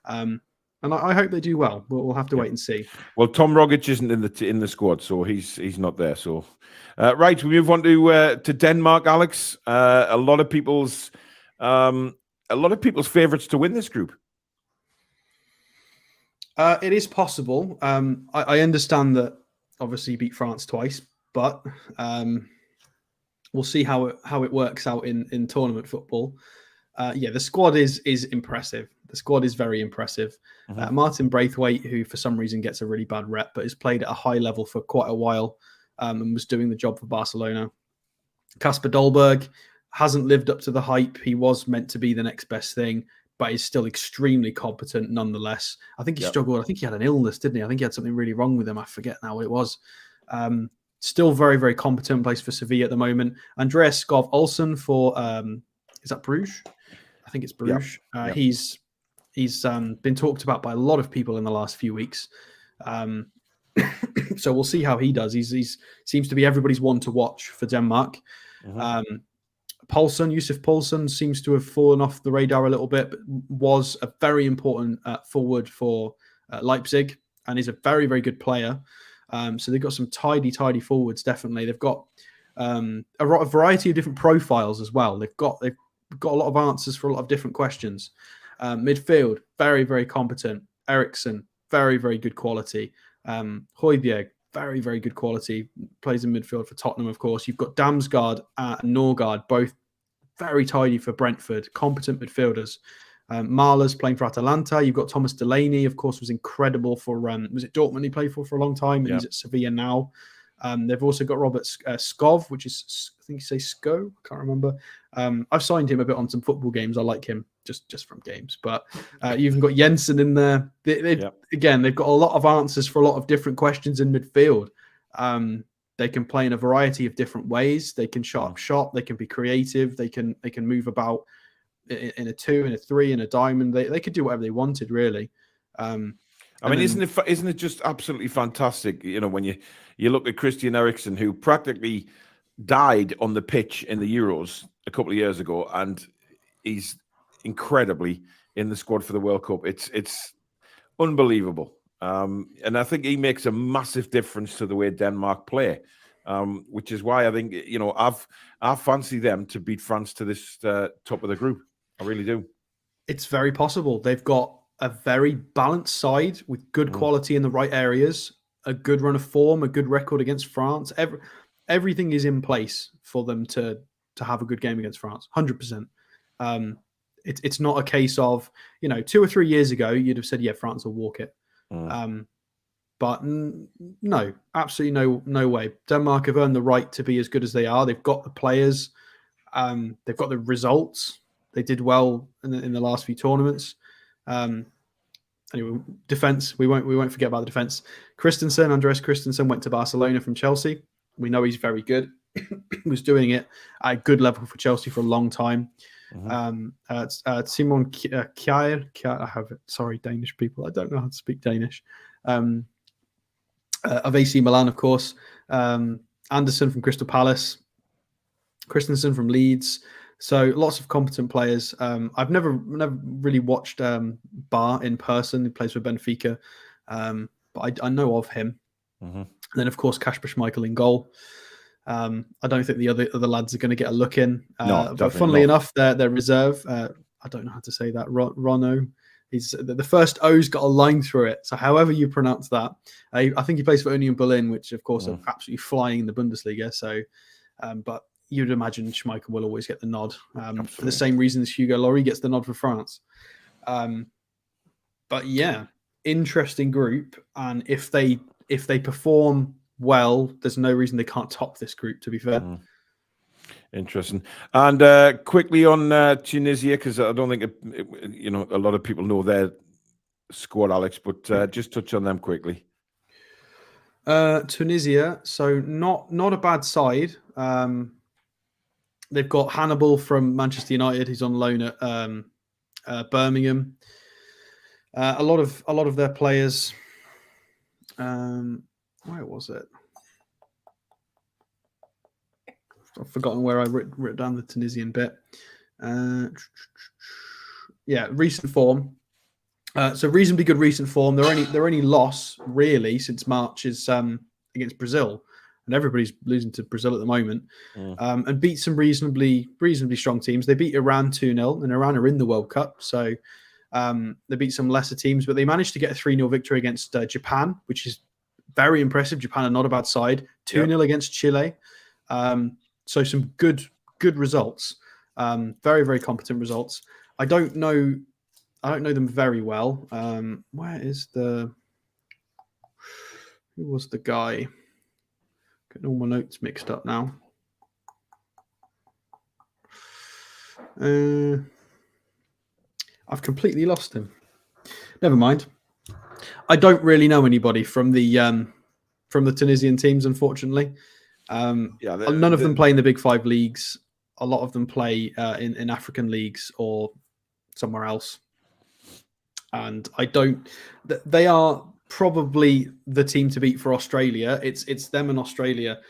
and I hope they do well. We'll have to wait and see. Well, Tom Rogic isn't in the squad, so he's not there. So, right, we move on to Denmark, Alex. A lot of people's favourites to win this group. It is possible. I understand that obviously you beat France twice, but we'll see how it works out in tournament football. The squad is impressive. The squad is very impressive. Martin Braithwaite, who for some reason gets a really bad rep, but has played at a high level for quite a while and was doing the job for Barcelona. Kasper Dolberg hasn't lived up to the hype. He was meant to be the next best thing, but is still extremely competent nonetheless. I think he struggled. I think he had an illness, didn't he? I think he had something really wrong with him. I forget now what it was. Still very, very competent, plays for Sevilla at the moment. Andreas Skov Olsen for, is that Bruges? I think it's Bruges. He's been talked about by a lot of people in the last few weeks. So we'll see how he does. He's seems to be everybody's one to watch for Denmark. Yusuf Poulsen seems to have fallen off the radar a little bit, but was a very important forward for Leipzig and is a very, very good player. So they've got some tidy forwards, definitely. They've got a variety of different profiles as well. They've got a lot of answers for a lot of different questions. Midfield, very, very competent. Eriksson, very, very good quality. Højbjerg, very, very good quality. Plays in midfield for Tottenham, of course. You've got Damsgaard and Norgard, both very tidy for Brentford, competent midfielders. Mahler's playing for Atalanta. You've got Thomas Delaney, of course, was incredible for, was it Dortmund he played for a long time? And he's at Sevilla now. They've also got Robert Skov, which is, I think you say Sko, I can't remember. I've signed him a bit on some football games. I like him just from games. But you've even got Jensen in there. Again, they've got a lot of answers for a lot of different questions in midfield. They can play in a variety of different ways. They can shot up shop. They can be creative. They can move about in a 2, in a 3, in a diamond. They could do whatever they wanted, really. I mean, isn't it just absolutely fantastic? You know, when you look at Christian Eriksen, who practically died on the pitch in the Euros a couple of years ago, and he's incredibly in the squad for the World Cup. It's unbelievable. And I think he makes a massive difference to the way Denmark play, which is why I think, you know, I fancy them to beat France to this top of the group. I really do. It's very possible. They've got a very balanced side with good quality in the right areas, a good run of form, a good record against France. Everything is in place for them to have a good game against France, 100%. It's not a case of, you know, 2 or 3 years ago, you'd have said, yeah, France will walk it. But no, absolutely no way. Denmark have earned the right to be as good as they are. They've got the players. They've got the results. They did well in the last few tournaments. Anyway, defense. We won't forget about the defense. Andreas Christensen went to Barcelona from Chelsea. We know he's very good. He was doing it at a good level for Chelsea for a long time. Simon Kjaer. I have it. Sorry, Danish people. I don't know how to speak Danish. Of AC Milan, of course. Anderson from Crystal Palace. Christensen from Leeds. So lots of competent players. I've never really watched Bar in person. He plays for Benfica, but I know of him. And then, of course, Kasper Schmeichel in goal. I don't think the other lads are going to get a look in. But funnily enough, their reserve, I don't know how to say that, Rono. He's the first O's got a line through it. So however you pronounce that, I think he plays for Union Berlin, which of course are absolutely flying in the Bundesliga. So, but you'd imagine Schmeichel will always get the nod for the same reason as Hugo Lloris gets the nod for France. But yeah, interesting group, and if they perform well, there's no reason they can't top this group, to be fair. Interesting. And quickly on Tunisia, because I don't think you know, a lot of people know their squad, Alex, but just touch on them quickly. Tunisia, so not a bad side. They've got Hannibal from Manchester United, who's on loan at Birmingham. A lot of their players. Where was it? I've forgotten where I wrote down the Tunisian bit. Yeah, recent form. So reasonably good recent form. Their only loss really since March is against Brazil, and everybody's losing to Brazil at the moment. And beat some reasonably strong teams. They beat Iran 2-0, and Iran are in the World Cup. So they beat some lesser teams, but they managed to get a 3-0 victory against Japan, which is very impressive. Japan are not a bad side. 2-0 against Chile. So some good results. Very, very competent results. I don't know them very well. Who was the guy? Getting all my notes mixed up now. I've completely lost him. Never mind. I don't really know anybody from the Tunisian teams, unfortunately. None of them play in the Big Five leagues. A lot of them play in African leagues or somewhere else. And they are probably the team to beat for Australia. It's them and Australia.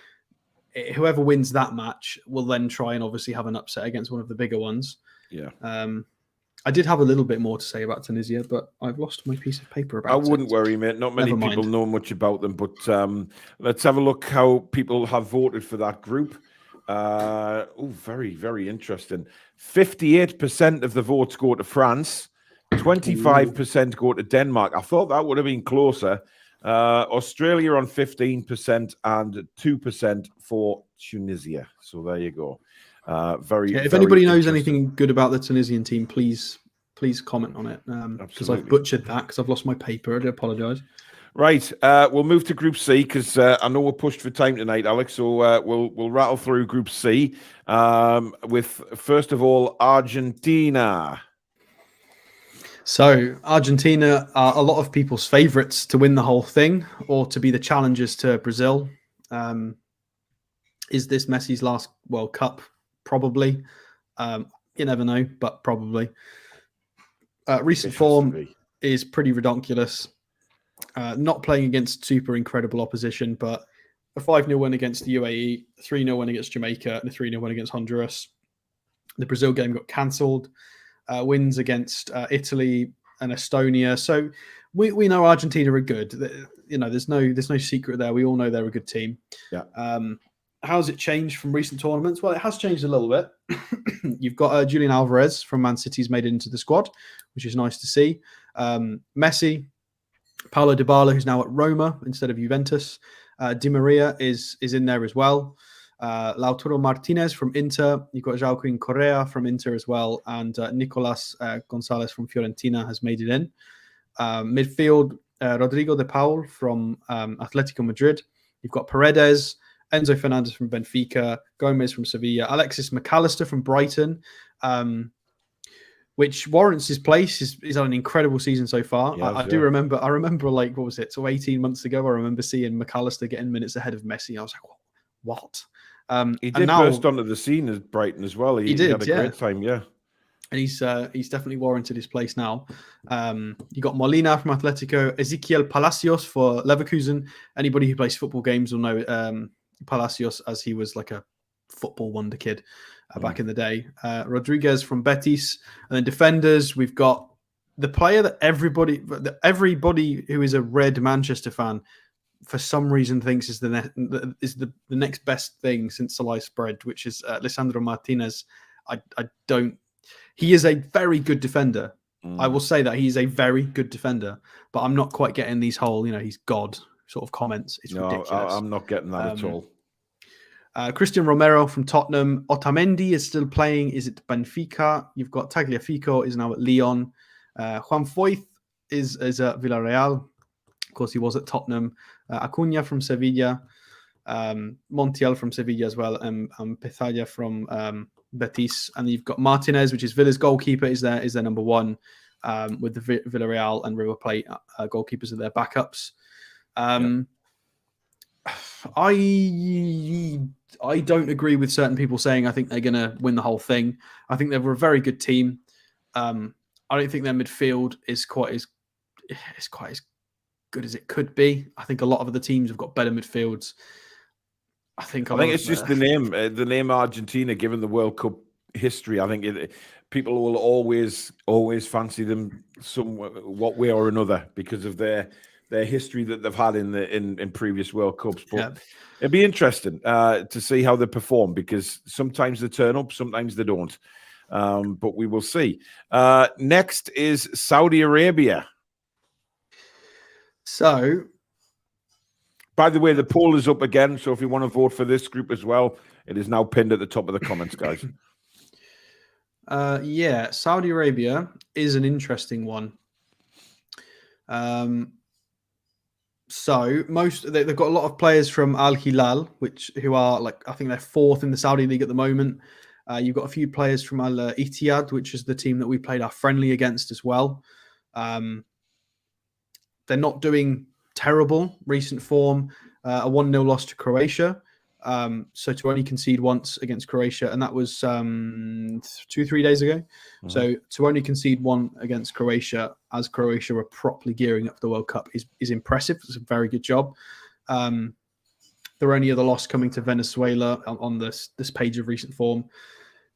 Whoever wins that match will then try and obviously have an upset against one of the bigger ones. Yeah. I did have a little bit more to say about Tunisia, but I've lost my piece of paper about it. I wouldn't worry, mate. Not many people know much about them, but let's have a look how people have voted for that group. Very, very interesting. 58% of the votes go to France. 25% go to Denmark. I thought that would have been closer. Australia on 15% and 2% for Tunisia. So there you go. If anybody knows anything good about the Tunisian team, please comment on it, because I've butchered that because I've lost my paper. I do apologize. Right, we'll move to Group C because I know we're pushed for time tonight, Alex. So we'll rattle through Group C with first of all Argentina. So Argentina are a lot of people's favourites to win the whole thing or to be the challengers to Brazil. Is this Messi's last World Cup? Probably. You never know, but probably. Recent form is pretty ridiculous. Not playing against super incredible opposition, but a 5-0 win against the UAE, 3-0 win against Jamaica, and a 3-0 win against Honduras. The Brazil game got cancelled. Wins against Italy and Estonia. So we know Argentina are good. There's no secret there. We all know they're a good team. Yeah. How's it changed from recent tournaments? Well, it has changed a little bit. You've got Julian Alvarez from Man City's made it into the squad, which is nice to see. Messi, Paulo Dybala, who's now at Roma instead of Juventus. Di Maria is in there as well. Lautaro Martinez from Inter. You've got Joaquin Correa from Inter as well. And Nicolas Gonzalez from Fiorentina has made it in. Midfield, Rodrigo de Paul from Atletico Madrid. You've got Paredes, Enzo Fernandez from Benfica, Gomez from Sevilla, Alexis McAllister from Brighton, which warrants his place. He's had an incredible season so far. I remember, like, what was it? So 18 months ago, I remember seeing McAllister getting minutes ahead of Messi. I was like, what? He did burst onto the scene at Brighton as well. He had a great time, yeah. And he's definitely warranted his place now. You got Molina from Atletico, Ezequiel Palacios for Leverkusen. Anybody who plays football games will know Palacios, as he was like a football wonder kid back in the day. Rodriguez from Betis. And then defenders, we've got the player that everybody who is a red Manchester fan for some reason thinks is the next best thing since sliced bread, which is Lisandro Martinez. He is a very good defender. I will say that he's a very good defender, but I'm not quite getting these whole, he's God sort of comments. It's ridiculous. I'm not getting that at all. Christian Romero from Tottenham. Otamendi is still playing. Is it Benfica? You've got Tagliafico is now at Lyon. Juan Foyth is at Villarreal. Of course, he was at Tottenham. Acuna from Sevilla. Montiel from Sevilla as well. And Pezaya from Betis. And you've got Martinez, which is Villa's goalkeeper, is their number one, with the Villarreal and River Plate goalkeepers are their backups. I don't agree with certain people saying I think they're going to win the whole thing. I think they were a very good team. I don't think their midfield is quite as good as it could be. I think a lot of other teams have got better midfields. I think it's just the name Argentina, given the World Cup history. I think people will always fancy them what way or another because of their history that they've had in previous World Cups. But it'd be interesting to see how they perform, because sometimes they turn up, sometimes they don't. But we will see. Next is Saudi Arabia. So, by the way, the poll is up again. So if you want to vote for this group as well, it is now pinned at the top of the comments, guys. Saudi Arabia is an interesting one. So they've got a lot of players from Al Hilal, who are I think they're fourth in the Saudi league at the moment. You've got a few players from Al Ittihad, which is the team that we played our friendly against as well. They're not doing terrible. Recent form, a 1-0 loss to Croatia. So to only concede once against Croatia, and that was 2-3 days ago. Mm-hmm. So to only concede one against Croatia, as Croatia were properly gearing up for the World Cup, is impressive. It's a very good job. Their only other loss coming to Venezuela on this page of recent form.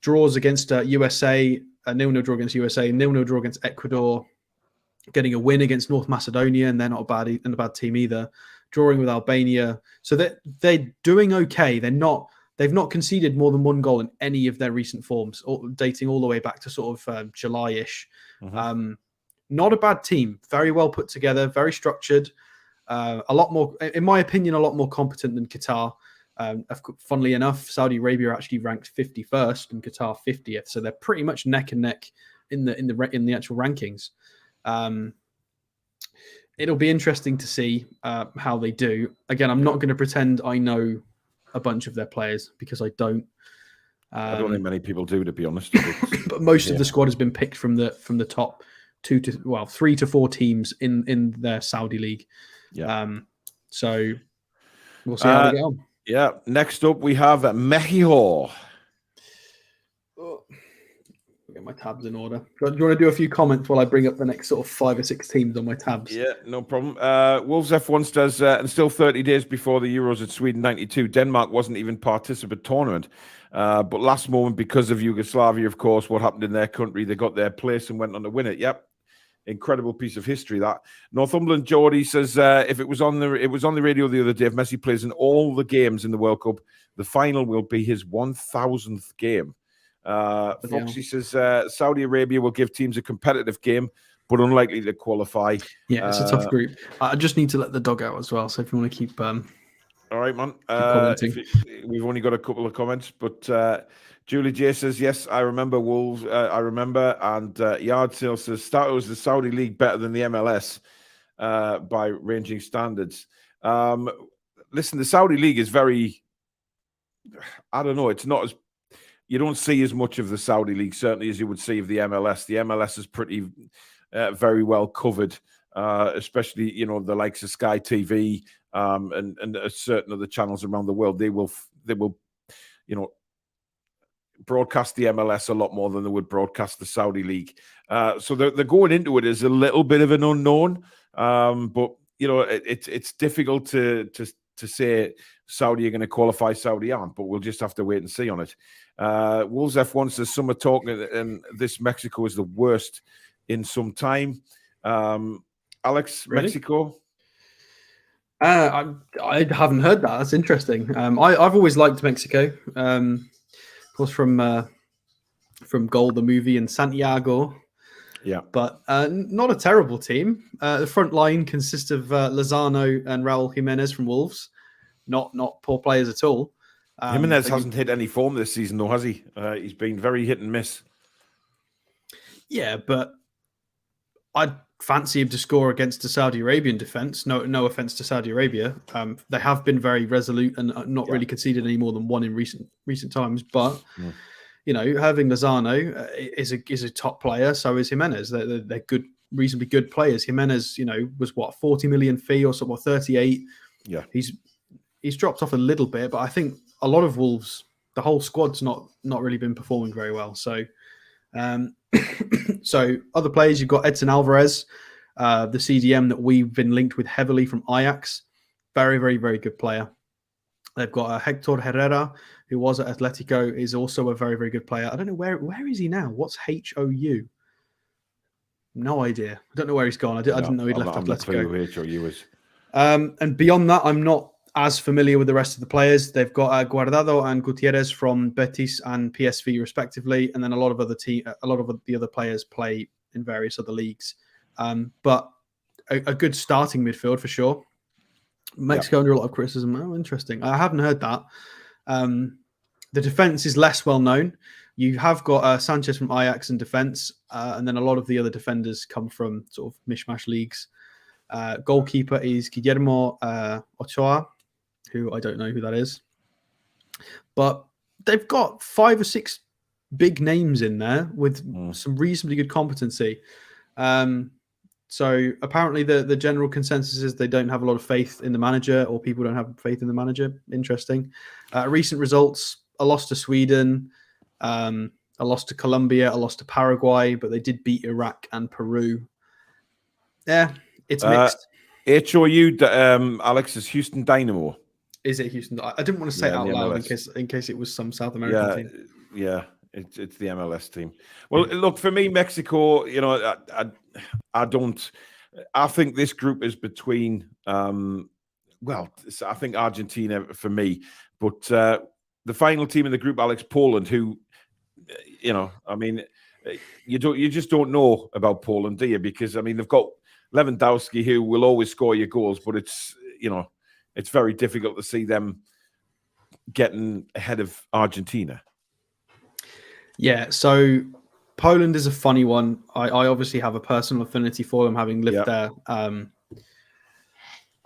Draws against USA, a 0-0 draw against USA, 0-0 draw against Ecuador, getting a win against North Macedonia, and they're not a bad team either. Drawing with Albania, so they're doing okay. They've not conceded more than one goal in any of their recent forms, dating all the way back to sort of July-ish. Mm-hmm. Not a bad team, very well put together, very structured. A lot more, in my opinion, a lot more competent than Qatar. Funnily enough, Saudi Arabia are actually ranked 51st and Qatar 50th, so they're pretty much neck and neck in the actual rankings. It'll be interesting to see how they do. Again, I'm not going to pretend I know a bunch of their players, because I don't. I don't think many people do, to be honest. But most of the squad has been picked from the top 3 to 4 teams in their Saudi league. Yeah. So we'll see how they get on. Yeah. Next up, we have Mexico. Get my tabs in order. Do you want to do a few comments while I bring up the next sort of 5 or 6 teams on my tabs? Yeah, no problem. Wolves F1 says, and still 30 days before the Euros at Sweden 92, Denmark wasn't even participant tournament. But last moment, because of Yugoslavia, of course, what happened in their country, they got their place and went on to win it. Yep. Incredible piece of history, that. Northumberland Geordie says, if it was on the radio the other day, if Messi plays in all the games in the World Cup, the final will be his 1,000th game. Foxy says Saudi Arabia will give teams a competitive game, but unlikely to qualify. Yeah, it's a tough group. I just need to let the dog out as well. So if you want to keep, all right, man. Commenting. We've only got a couple of comments, but Julie J says yes. I remember Wolves. I remember, and Yard Sale says was the Saudi league better than the MLS by ranging standards. Listen, the Saudi league is very. I don't know. It's not as. You don't see as much of the Saudi league, certainly, as you would see of the MLS. The MLS is pretty, very well covered, especially, the likes of Sky TV and certain other channels around the world. They will, broadcast the MLS a lot more than they would broadcast the Saudi league. So they're going into it as a little bit of an unknown, but it's difficult to say Saudi are going to qualify, Saudi aren't, but we'll just have to wait and see on it. Wolves F1 says some are talking, and this Mexico is the worst in some time. Alex, really? Mexico? I haven't heard that. That's interesting. I've always liked Mexico. Of course, from Goal, the movie, and Santiago. Yeah, but not a terrible team. The front line consists of Lozano and Raul Jimenez from Wolves. Not poor players at all. Jimenez hasn't hit any form this season, though, has he? He's been very hit and miss. Yeah, but I'd fancy him to score against the Saudi Arabian defense. No offense to Saudi Arabia. They have been very resolute and not really conceded any more than one in recent times. But having Lozano is a top player. So is Jimenez. They're good, reasonably good players. Jimenez, was what, 40 million fee or something, 38. Yeah, he's dropped off a little bit, but I think a lot of Wolves, the whole squad's not really been performing very well. So, so other players, you've got Edson Alvarez, the CDM that we've been linked with heavily from Ajax. Very, very, very good player. They've got Hector Herrera, who was at Atletico, is also a very, very good player. I don't know where is he now? What's HOU? No idea. I don't know where he's gone. I didn't know he'd left Atletico. Who HOU is. And beyond that, I'm not as familiar with the rest of the players. They've got Guardado and Gutierrez from Betis and PSV respectively, and then a lot of the other players play in various other leagues. But a good starting midfield for sure. Mexico under a lot of criticism. Oh, interesting. I haven't heard that. The defense is less well known. You have got Sanchez from Ajax in defense, and then a lot of the other defenders come from sort of mishmash leagues. Goalkeeper is Guillermo Ochoa, who I don't know who that is. But they've got 5 or 6 big names in there with some reasonably good competency. So apparently the general consensus is they don't have a lot of faith in the manager, or people don't have faith in the manager. Interesting. Recent results, a loss to Sweden, a loss to Colombia, a loss to Paraguay, but they did beat Iraq and Peru. Yeah, it's mixed. HOU, Alex, is Houston Dynamo. Is it Houston? I didn't want to say it out loud in case it was some South American team. Yeah, it's the MLS team. Well, look, for me, Mexico, I think this group is between, I think Argentina for me, but the final team in the group, Alex, Poland, who, you just don't know about Poland, do you? Because, they've got Lewandowski, who will always score your goals, but it's very difficult to see them getting ahead of Argentina. Yeah, so Poland is a funny one. I obviously have a personal affinity for them, having lived there.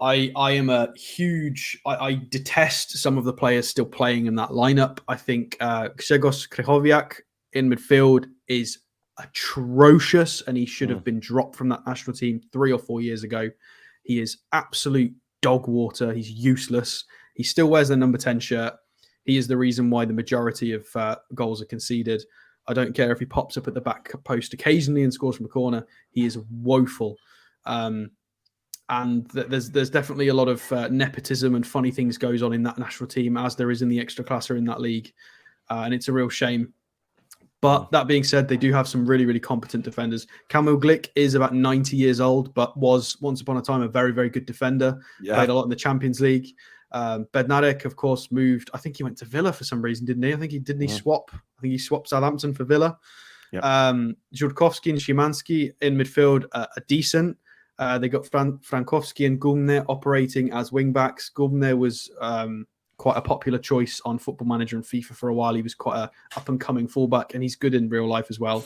I am a huge... I detest some of the players still playing in that lineup. I think Grzegorz Krychowiak in midfield is atrocious, and he should have been dropped from that national team 3 or 4 years ago. He is absolute dog water. He's useless. He still wears the number 10 shirt. He is the reason why the majority of goals are conceded. I don't care if he pops up at the back post occasionally and scores from a corner. He is woeful. And there's definitely a lot of nepotism and funny things goes on in that national team, as there is in the Extraclasse in that league. And it's a real shame. But that being said, they do have some really, really competent defenders. Kamil Glick is about 90 years old, but was once upon a time a very, very good defender. Yeah. Played a lot in the Champions League. Bednarek, of course, moved. I think he went to Villa for some reason, didn't he? I think he swap. I think he swapped Southampton for Villa. Yep. Żurkowski and Szymanski in midfield are decent. They got Frankowski and Gumne operating as wing-backs. Gumne was quite a popular choice on Football Manager and FIFA for a while. He was quite a up-and-coming fullback, and he's good in real life as well.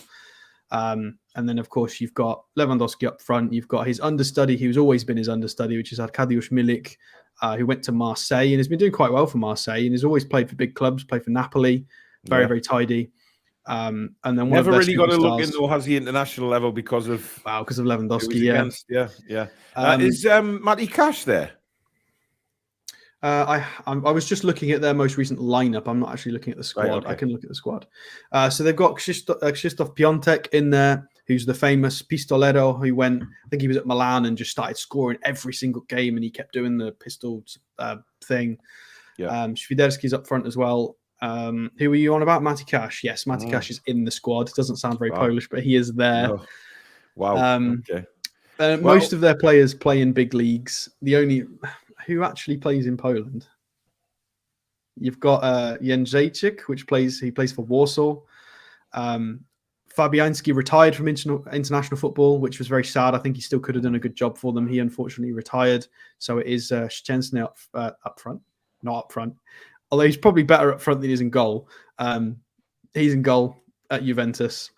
And then, of course, you've got Lewandowski up front. You've got his understudy, who's always been his understudy, which is Arkadiusz Milik, who went to Marseille and has been doing quite well for Marseille and has always played for big clubs, played for Napoli. Very, very tidy. And then never really got a look in, though, has the international level because of Lewandowski. Yeah. Is Matty Cash there? I was just looking at their most recent lineup. I'm not actually looking at the squad. Right, okay. I can look at the squad. So they've got Krzysztof Piątek in there, who's the famous pistolero who went, I think he was at Milan and just started scoring every single game, and he kept doing the pistols thing. Yeah. Świderski's up front as well. Who were you on about? Matty Cash. Yes, Matty Cash is in the squad. Doesn't sound very Polish, but he is there. Oh. Wow. Okay. Most of their players play in big leagues. Who actually plays in Poland? You've got Jędrzejczyk, he plays for Warsaw. Fabiański retired from international football, which was very sad. I think he still could have done a good job for them. He unfortunately retired. So it is Szczęsny up front. Not up front. Although he's probably better up front than he is in goal. He's in goal at Juventus.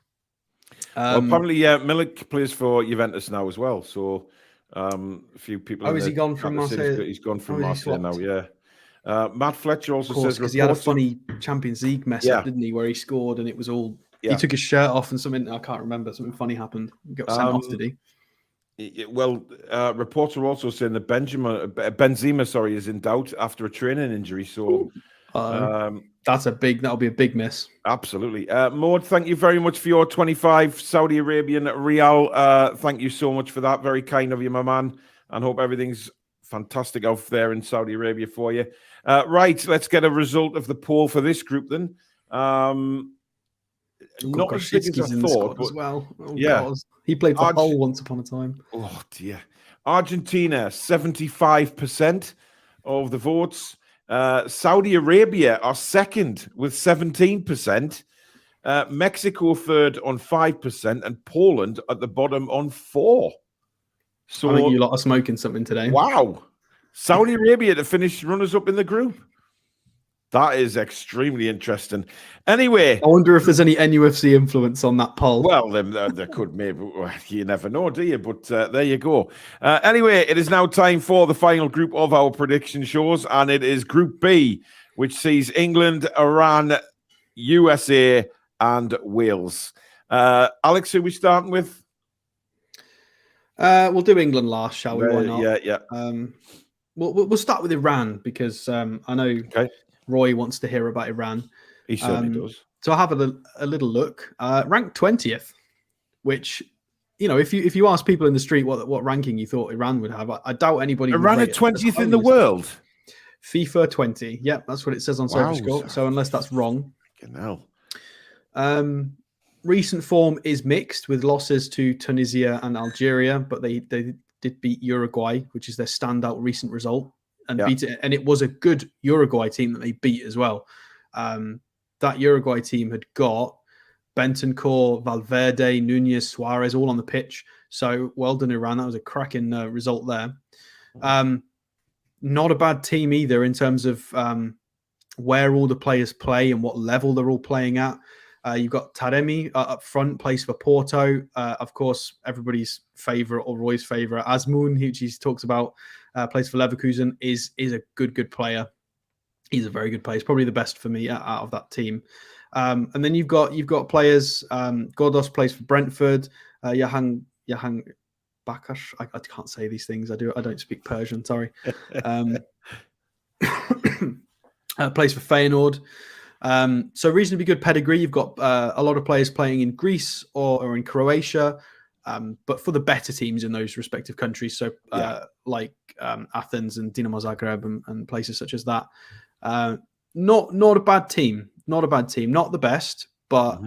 Apparently, Milik plays for Juventus now as well. So a few people. Is he gone from Marseille? He's gone from Marseille now. Yeah. Matt Fletcher also says because he had a funny Champions League mess up, didn't he? Where he scored and it was all. Yeah. He took his shirt off and something I can't remember. Something funny happened. He got sent off, did he? Well, reports are also saying that Benzema, is in doubt after a training injury. So that'll be a big miss. Absolutely. Maud, thank you very much for your 25 Saudi Arabian Real. Thank you so much for that. Very kind of you, my man. And hope everything's fantastic out there in Saudi Arabia for you. Right, let's get a result of the poll for this group then. Not as big as I thought, but as well. God. He played for Hull once upon a time. Oh dear. Argentina, 75% of the votes. Saudi Arabia are second with 17%. Mexico third on 5%, and Poland at the bottom on 4%. So I think you lot are smoking something today. Wow. Saudi Arabia to finish runners-up in the group. That is extremely interesting. Anyway, I wonder if there's any NUFC influence on that poll. Well, there could maybe. You never know, do you? But there you go. Anyway, it is now time for the final group of our prediction shows, and it is Group B, which sees England, Iran, USA, and Wales. Alex, who are we starting with? We'll do England last, shall we? Why not? Yeah. We'll start with Iran because I know Roy wants to hear about Iran. He certainly does. So I have a little look. Ranked 20th, which, if you ask people in the street what ranking you thought Iran would have, I doubt anybody would. Iran at 20th in the world? FIFA 20. Yeah, that's what it says on SofaScore. So unless that's wrong. Recent form is mixed with losses to Tunisia and Algeria, but they did beat Uruguay, which is their standout recent result, and beat it. And it was a good Uruguay team that they beat as well. That Uruguay team had got Bentancur, Valverde, Nunez, Suarez all on the pitch. So well done, Iran. That was a cracking result there. Not a bad team either in terms of where all the players play and what level they're all playing at. You've got Taremi up front, plays for Porto. Of course, everybody's favourite or Roy's favourite, Azmoun, who he talks about, plays for Leverkusen, is a good player. He's a very good player. He's probably the best for me out of that team. And then you've got players. Gordos plays for Brentford. Jahan Bakash. I can't say these things. I don't speak Persian. Sorry. plays for Feyenoord. So reasonably good pedigree. You've got a lot of players playing in Greece or in Croatia, but for the better teams in those respective countries. So like Athens and Dinamo Zagreb and places such as that. Not a bad team. Not a bad team. Not the best, but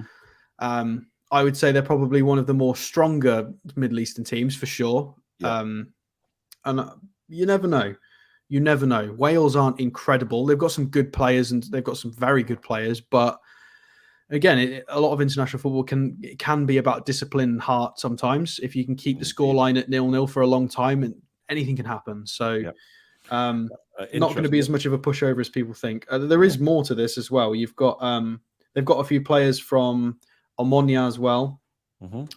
I would say they're probably one of the more stronger Middle Eastern teams for sure. Yeah. And you never know. You never know. Wales aren't incredible. They've got some good players and they've got some very good players. But again, a lot of international football can be about discipline and heart sometimes. If you can keep the scoreline at 0-0 for a long time, and anything can happen. So not going to be as much of a pushover as people think. There is more to this as well. You've got they've got a few players from Omonia as well,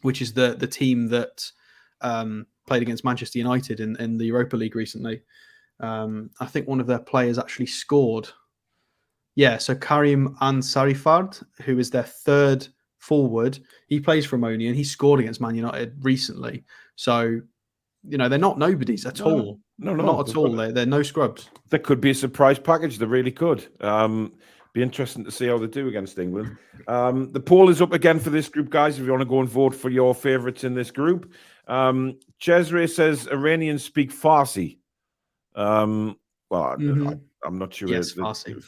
which is the team that played against Manchester United in the Europa League recently. I think one of their players actually scored. Yeah, so Karim Ansarifard, who is their third forward, he plays for Omonia and he scored against Man United recently. So, they're not nobodies at all. No, not at all. They're no scrubs. There could be a surprise package. They really could. Be interesting to see how they do against England. The poll is up again for this group, guys. If you want to go and vote for your favourites in this group, Cesare says Iranians speak Farsi. I'm not sure. Yes, Farsi.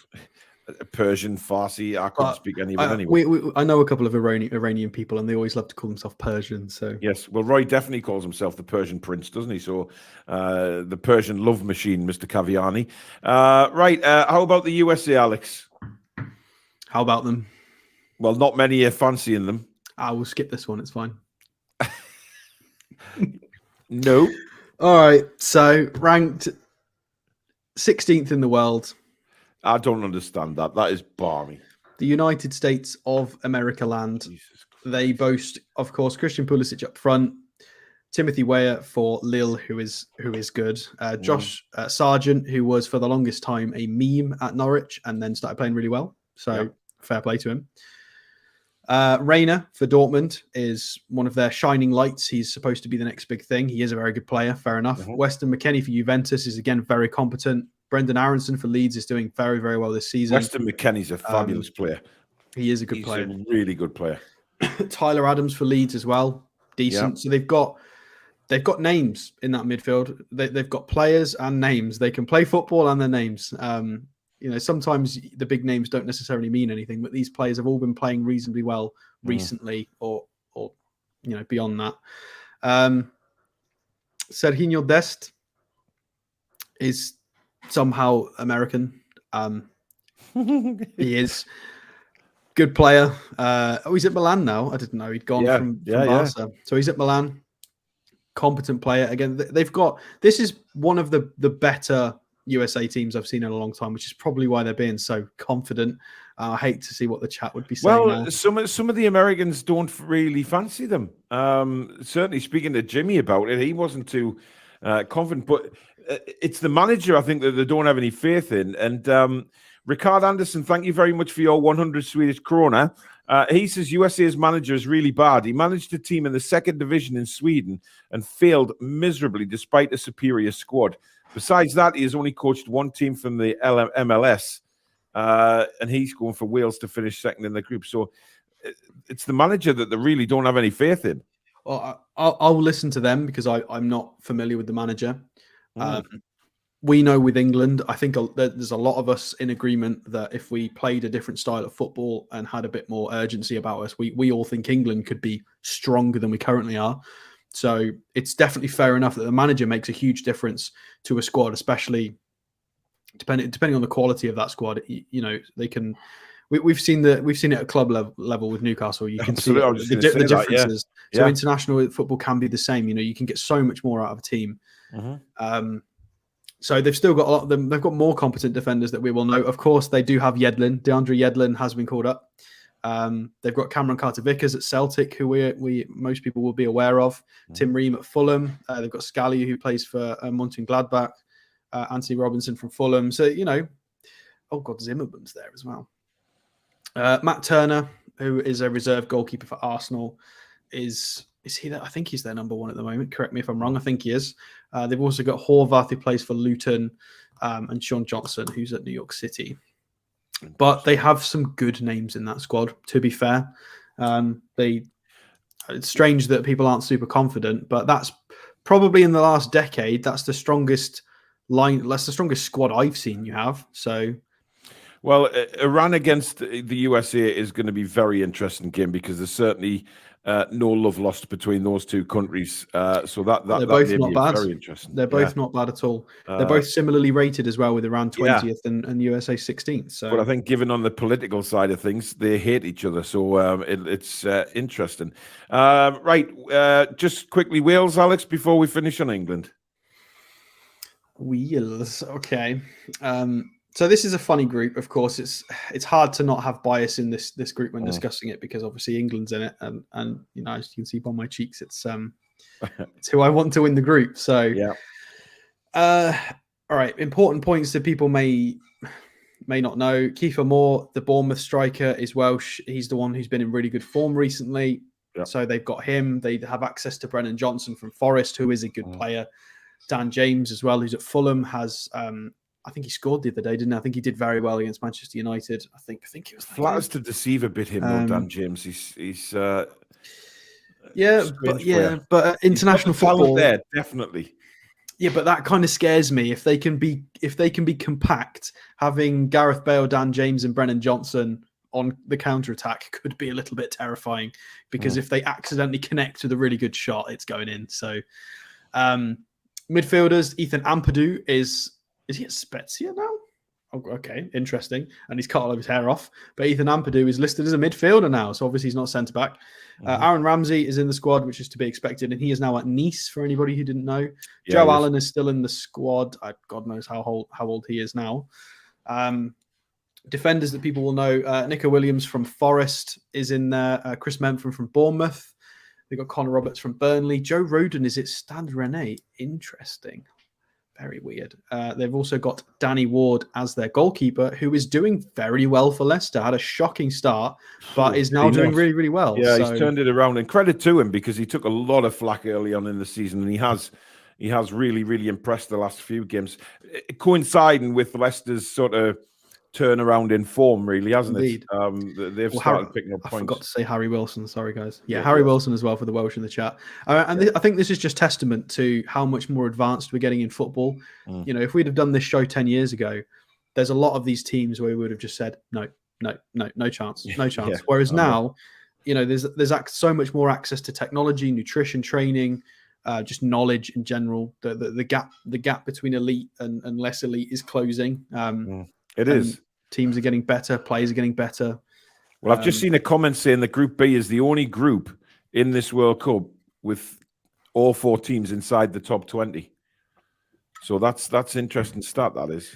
Persian, Farsi. I couldn't speak any of it anyway. I know a couple of Iranian people, and they always love to call themselves Persian. So yes, well, Roy definitely calls himself the Persian Prince, doesn't he? So the Persian love machine, Mr. Kaviani. Right. How about the USA, Alex? How about them? Well, not many are fancying them. I will skip this one. It's fine. No. All right. So ranked 16th in the world. I don't understand that. That is balmy. The United States of America land. They boast, of course, Christian Pulisic up front, Timothy Weah for Lille, who is good, Josh Sargent, who was for the longest time a meme at Norwich and then started playing really well. So fair play to him. Reina for Dortmund is one of their shining lights. He's supposed to be the next big thing. He is a very good player. Fair enough. Weston McKennie for Juventus is again very competent. Brendan Aronson for Leeds is doing very, very well this season. Weston McKennie's a fabulous player. He is a good player. He's a really good player. Tyler Adams for Leeds as well. Decent. So they've got names in that midfield. They've got players and names. They can play football and their names. Sometimes the big names don't necessarily mean anything, but these players have all been playing reasonably well recently or beyond that. Serginho Dest is somehow American. He is good player. He's at Milan now. I didn't know he'd gone from Barca. So he's at Milan. Competent player. Again, this is one of the better USA teams I've seen in a long time, which is probably why they're being so confident. I hate to see what the chat would be saying. Well, now. Some of the Americans don't really fancy them. Certainly speaking to Jimmy about it, he wasn't too confident, but it's the manager, I think, that they don't have any faith in. And Ricard Anderson, thank you very much for your 100 Swedish krona. He says USA's manager is really bad. He managed a team in the second division in Sweden and failed miserably despite a superior squad. Besides that, he has only coached one team from the MLS, and he's going for Wales to finish second in the group. So it's the manager that they really don't have any faith in. Well, I'll listen to them because I'm not familiar with the manager. We know with England, I think there's a lot of us in agreement that if we played a different style of football and had a bit more urgency about us, we all think England could be stronger than we currently are. So it's definitely fair enough that the manager makes a huge difference to a squad, especially depending on the quality of that squad. They can. We've seen it at club level with Newcastle. You can see the differences. Yeah. So international football can be the same. You can get so much more out of a team. So they've still got a lot of them. They've got more competent defenders that we will know. Of course, they do have Yedlin. DeAndre Yedlin has been called up. They've got Cameron Carter-Vickers at Celtic, who we most people will be aware of. Tim Ream at Fulham. They've got Scally, who plays for Mönchengladbach. Anthony Robinson from Fulham. So, Zimmerman's there as well. Matt Turner, who is a reserve goalkeeper for Arsenal, is he there? I think he's their number one at the moment. Correct me if I'm wrong. I think he is. They've also got Horvath, who plays for Luton. and Sean Johnson, who's at New York City. But they have some good names in that squad, to be fair. It's strange that people aren't super confident, but that's probably in the last decade, that's the strongest squad I've seen you have. So, well, Iran against the USA is going to be a very interesting game because there's certainly no love lost between those two countries. So they're both may not be bad. very interesting. They're both not bad at all. They're both similarly rated as well, with Iran 20th and USA 16th. So, but I think, given on the political side of things, they hate each other. So it's interesting. Right. Just quickly, Wales, Alex, before we finish on England. Wales. Okay. So this is a funny group. Of course, it's hard to not have bias in this group when discussing it, because obviously England's in it, and as you can see by my cheeks, it's who I want to win the group. So yeah. All right. Important points that people may not know. Kiefer Moore, the Bournemouth striker, is Welsh. He's the one who's been in really good form recently. Yep. So they've got him. They have access to Brennan Johnson from Forest, who is a good player. Dan James as well, who's at Fulham, has I think he scored the other day, didn't he? I think he did very well against Manchester United. I think it was flatters to deceive a bit him, though, Dan James. He's but international football there, definitely. Yeah, but that kind of scares me. If they can be compact, having Gareth Bale, Dan James, and Brennan Johnson on the counter-attack could be a little bit terrifying, because if they accidentally connect with a really good shot, it's going in. So midfielders, Ethan Ampadu is he at Spezia now? Oh, okay, interesting. And he's cut all of his hair off. But Ethan Ampadu is listed as a midfielder now, so obviously he's not centre-back. Aaron Ramsey is in the squad, which is to be expected, and he is now at Nice, for anybody who didn't know. Yeah, Joe Allen is still in the squad. God knows how old he is now. Defenders that people will know, Nico Williams from Forest is in there. Chris Mentham from Bournemouth. They've got Connor Roberts from Burnley. Joe Rodon is at Stade Rennais. Interesting. Very weird. They've also got Danny Ward as their goalkeeper, who is doing very well for Leicester. Had a shocking start, but is now doing really, really well. Yeah, he's turned it around, and credit to him, because he took a lot of flack early on in the season, and he has really, really impressed the last few games, coinciding with Leicester's sort of turnaround in form, really, hasn't it? They've started picking up points. I forgot to say Harry Wilson. Sorry, guys. Yeah, Harry Wilson as well for the Welsh in the chat. I think this is just testament to how much more advanced we're getting in football. If we'd have done this show 10 years ago, there's a lot of these teams where we would have just said, no chance. Whereas now, there's so much more access to technology, nutrition, training, just knowledge in general. The gap between elite and less elite is closing. It is. Teams are getting better. Players are getting better. Well, I've just seen a comment saying that Group B is the only group in this World Cup with all 4 teams inside the top 20. So that's interesting stat, that is.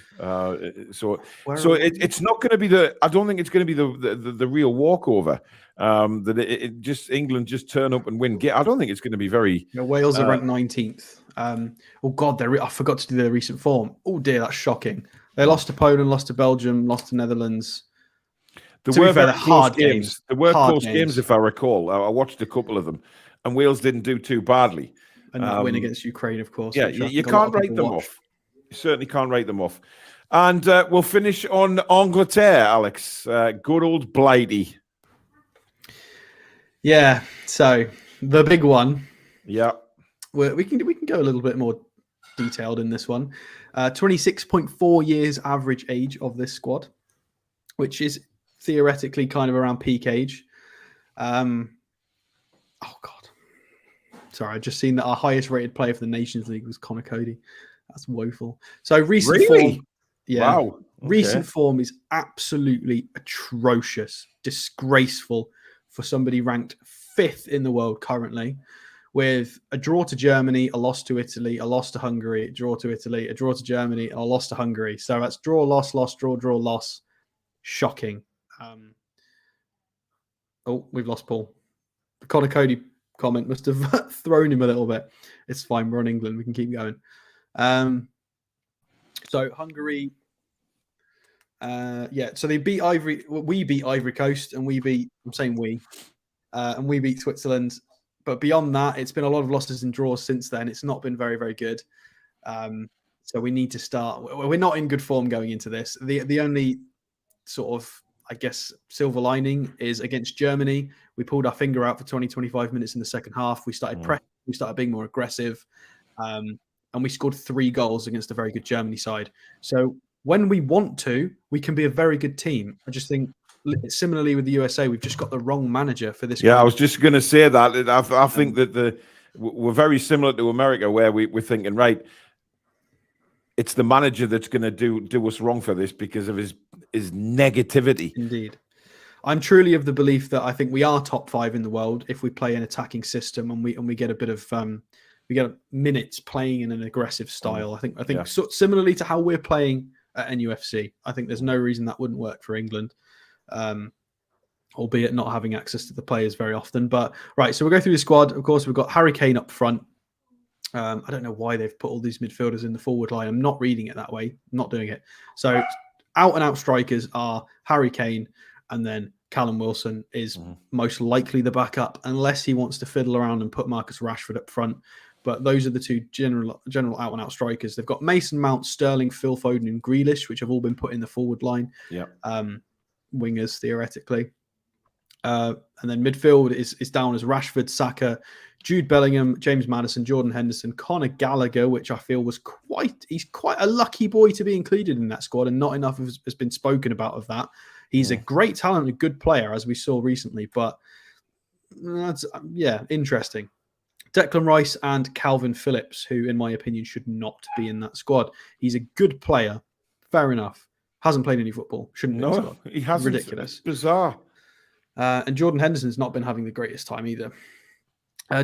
It's not going to be I don't think it's going to be the real walkover. That England just turn up and win. I don't think it's going to be very. Wales are ranked 19th. Oh God, I forgot to do their recent form. Oh dear, that's shocking. They lost to Poland, lost to Belgium, lost to Netherlands. There were very hard games. There were close games, if I recall. I watched a couple of them, and Wales didn't do too badly. And that win against Ukraine, of course. Yeah, you can't write them off. You certainly can't write them off. And we'll finish on Angleterre, Alex. Good old Blighty. Yeah, so the big one. Yeah. We can go a little bit more detailed in this one. 26.4 years average age of this squad, which is theoretically kind of around peak age. Oh God. Sorry, I just seen that our highest rated player for the Nations League was Connor Cody. That's woeful. So recent form. Yeah. Wow. Okay. Recent form is absolutely atrocious, disgraceful for somebody ranked 5th in the world currently, with a draw to Germany, a loss to Italy, a loss to Hungary, a draw to Italy, a draw to Germany, a loss to Hungary. So that's draw, loss, draw, loss. Shocking. We've lost Paul. The Connor Cody comment must have thrown him a little bit. It's fine. We're on England. We can keep going. So Hungary. So they beat we beat Ivory Coast, and and we beat Switzerland. But beyond that, it's been a lot of losses and draws since then. It's not been very, very good. So we need to start. We're not in good form going into this. The only sort of, I guess, silver lining is against Germany. We pulled our finger out for 20, 25 minutes in the second half. We started pressing. We started being more aggressive. And we scored 3 goals against a very good Germany side. So when we want to, we can be a very good team. I just think, similarly with the USA, we've just got the wrong manager for this. Yeah, I was just going to say that. I think that we're very similar to America, where we're thinking, right, it's the manager that's going to do us wrong for this because of his negativity. Indeed. I'm truly of the belief that I think we are top 5 in the world if we play an attacking system and we get a bit of we get minutes playing in an aggressive style. I think similarly to how we're playing at NUFC. I think there's no reason that wouldn't work for England, albeit not having access to the players very often. But right, so we'll go through the squad. Of course, we've got Harry Kane up front. I don't know why they've put all these midfielders in the forward line. I'm not reading it that way. I'm not doing it. So out-and-out strikers are Harry Kane, and then Callum Wilson is most likely the backup, unless he wants to fiddle around and put Marcus Rashford up front. But those are the 2 general out-and-out strikers. They've got Mason Mount, Sterling, Phil Foden, and Grealish, which have all been put in the forward line. Yeah, wingers theoretically. And then midfield is down as Rashford, Saka, Jude Bellingham, James Maddison, Jordan Henderson, Conor Gallagher, which I feel was he's quite a lucky boy to be included in that squad, and not enough has been spoken about of that. He's a great talent, a good player, as we saw recently, but that's, interesting. Declan Rice and Calvin Phillips, who, in my opinion, should not be in that squad. He's a good player, fair enough. Hasn't played any football, shouldn't be in the squad. He hasn't. Ridiculous. It's bizarre. And Jordan Henderson's not been having the greatest time either.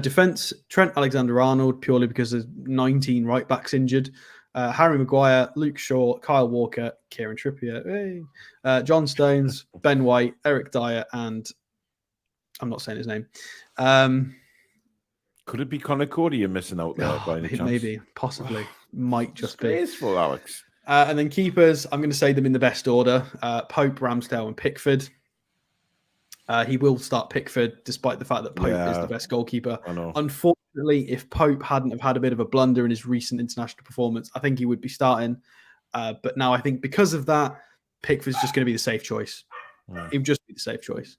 Defense, Trent Alexander-Arnold, purely because there's 19 right-backs injured. Harry Maguire, Luke Shaw, Kyle Walker, Kieran Trippier, John Stones, Ben White, Eric Dyer, and I'm not saying his name. Could it be Conor Cody you're missing out there by any chance? Maybe, possibly. Might just be. Disgraceful, Alex. And then keepers, I'm going to say them in the best order. Pope, Ramsdale, and Pickford. He will start Pickford, despite the fact that Pope is the best goalkeeper. I know. Unfortunately, if Pope hadn't have had a bit of a blunder in his recent international performance, I think he would be starting. But now I think because of that, Pickford's just going to be the safe choice. He would just be the safe choice.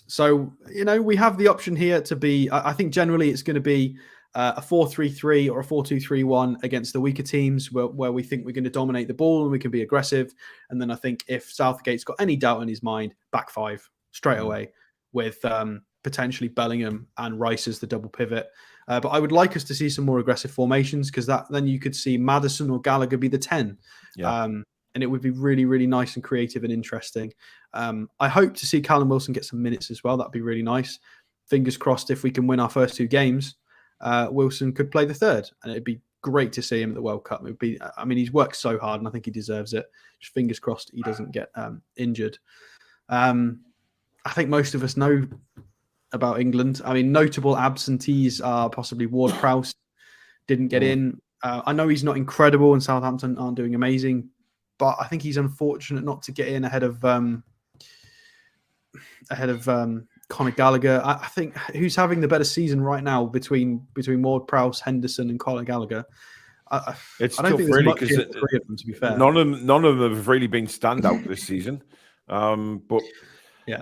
So, we have the option here to be, I think generally it's going to be a 4-3-3 or a 4-2-3-1 against the weaker teams where we think we're going to dominate the ball and we can be aggressive. And then I think if Southgate's got any doubt in his mind, back 5 straight away with potentially Bellingham and Rice as the double pivot. But I would like us to see some more aggressive formations, because then you could see Maddison or Gallagher be the 10. Yeah. And it would be really, really nice and creative and interesting. I hope to see Callum Wilson get some minutes as well. That'd be really nice. Fingers crossed, if we can win our first 2 games, Wilson could play the 3rd, and it'd be great to see him at the World Cup. It would be, he's worked so hard, and I think he deserves it. Just fingers crossed he doesn't get injured. I think most of us know about England. Notable absentees are possibly Ward-Prowse, didn't get in. I know he's not incredible, and Southampton aren't doing amazing, but I think he's unfortunate not to get in ahead of Conor Gallagher. I think who's having the better season right now between Ward-Prowse, Henderson, and Conor Gallagher. It's I don't tough, think there's really, much in the 3 of them, to be fair. None of them have really been standout this season. But yeah,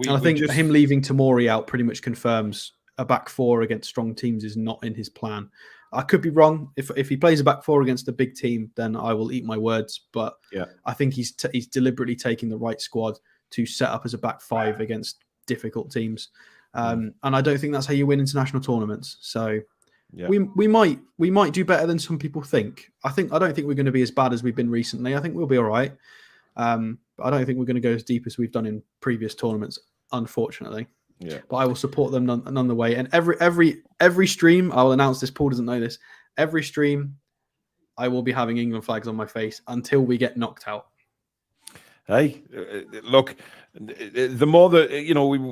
I think him leaving Tomori out pretty much confirms a back 4 against strong teams is not in his plan. I could be wrong. If he plays a back 4 against a big team, then I will eat my words. But I think he's deliberately taking the right squad to set up as a back 5 against difficult teams. And I don't think that's how you win international tournaments. So we might do better than some people think. I don't think we're going to be as bad as we've been recently. I think we'll be all right. But I don't think we're going to go as deep as we've done in previous tournaments, unfortunately. Yeah. But I will support them none the way. And every stream, I will announce this. Paul doesn't know this. Every stream, I will be having England flags on my face until we get knocked out. Hey, look, the more that,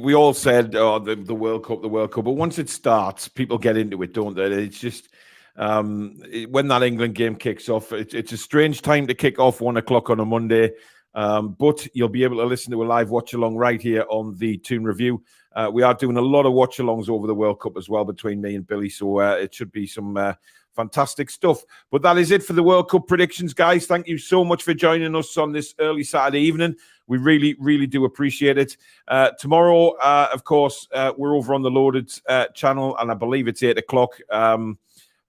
we all said, the World Cup, but once it starts, people get into it, don't they? It's just, when that England game kicks off, it's a strange time to kick off 1 o'clock on a Monday, but you'll be able to listen to a live watch-along right here on the Toon Review. We are doing a lot of watch-alongs over the World Cup as well between me and Billy, so it should be some Fantastic stuff. But that is it for the World Cup predictions, guys. Thank you so much for joining us on this early Saturday evening. We really, really do appreciate it. Tomorrow, of course, we're over on the Loaded channel, and I believe it's 8 o'clock.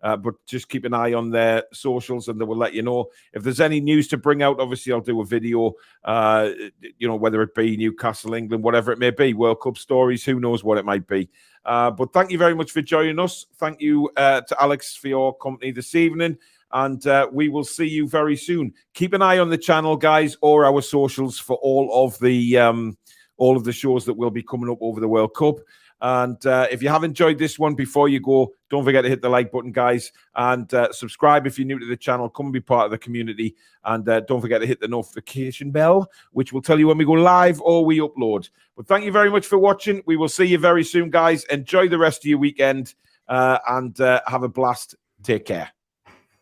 But just keep an eye on their socials, and they will let you know if there's any news to bring out. Obviously, I'll do a video, whether it be Newcastle, England, whatever it may be, World Cup stories, who knows what it might be. But thank you very much for joining us. Thank you to Alex for your company this evening, and we will see you very soon. Keep an eye on the channel, guys, or our socials for all of the shows that will be coming up over the World Cup. And if you have enjoyed this one, before you go, don't forget to hit the like button, guys, and subscribe if you're new to the channel. Come and be part of the community, and don't forget to hit the notification bell, which will tell you when we go live or we upload. But thank you very much for watching. We will see you very soon, guys. Enjoy the rest of your weekend, and have a blast. Take care.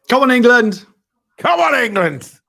Come on, England! Come on, England!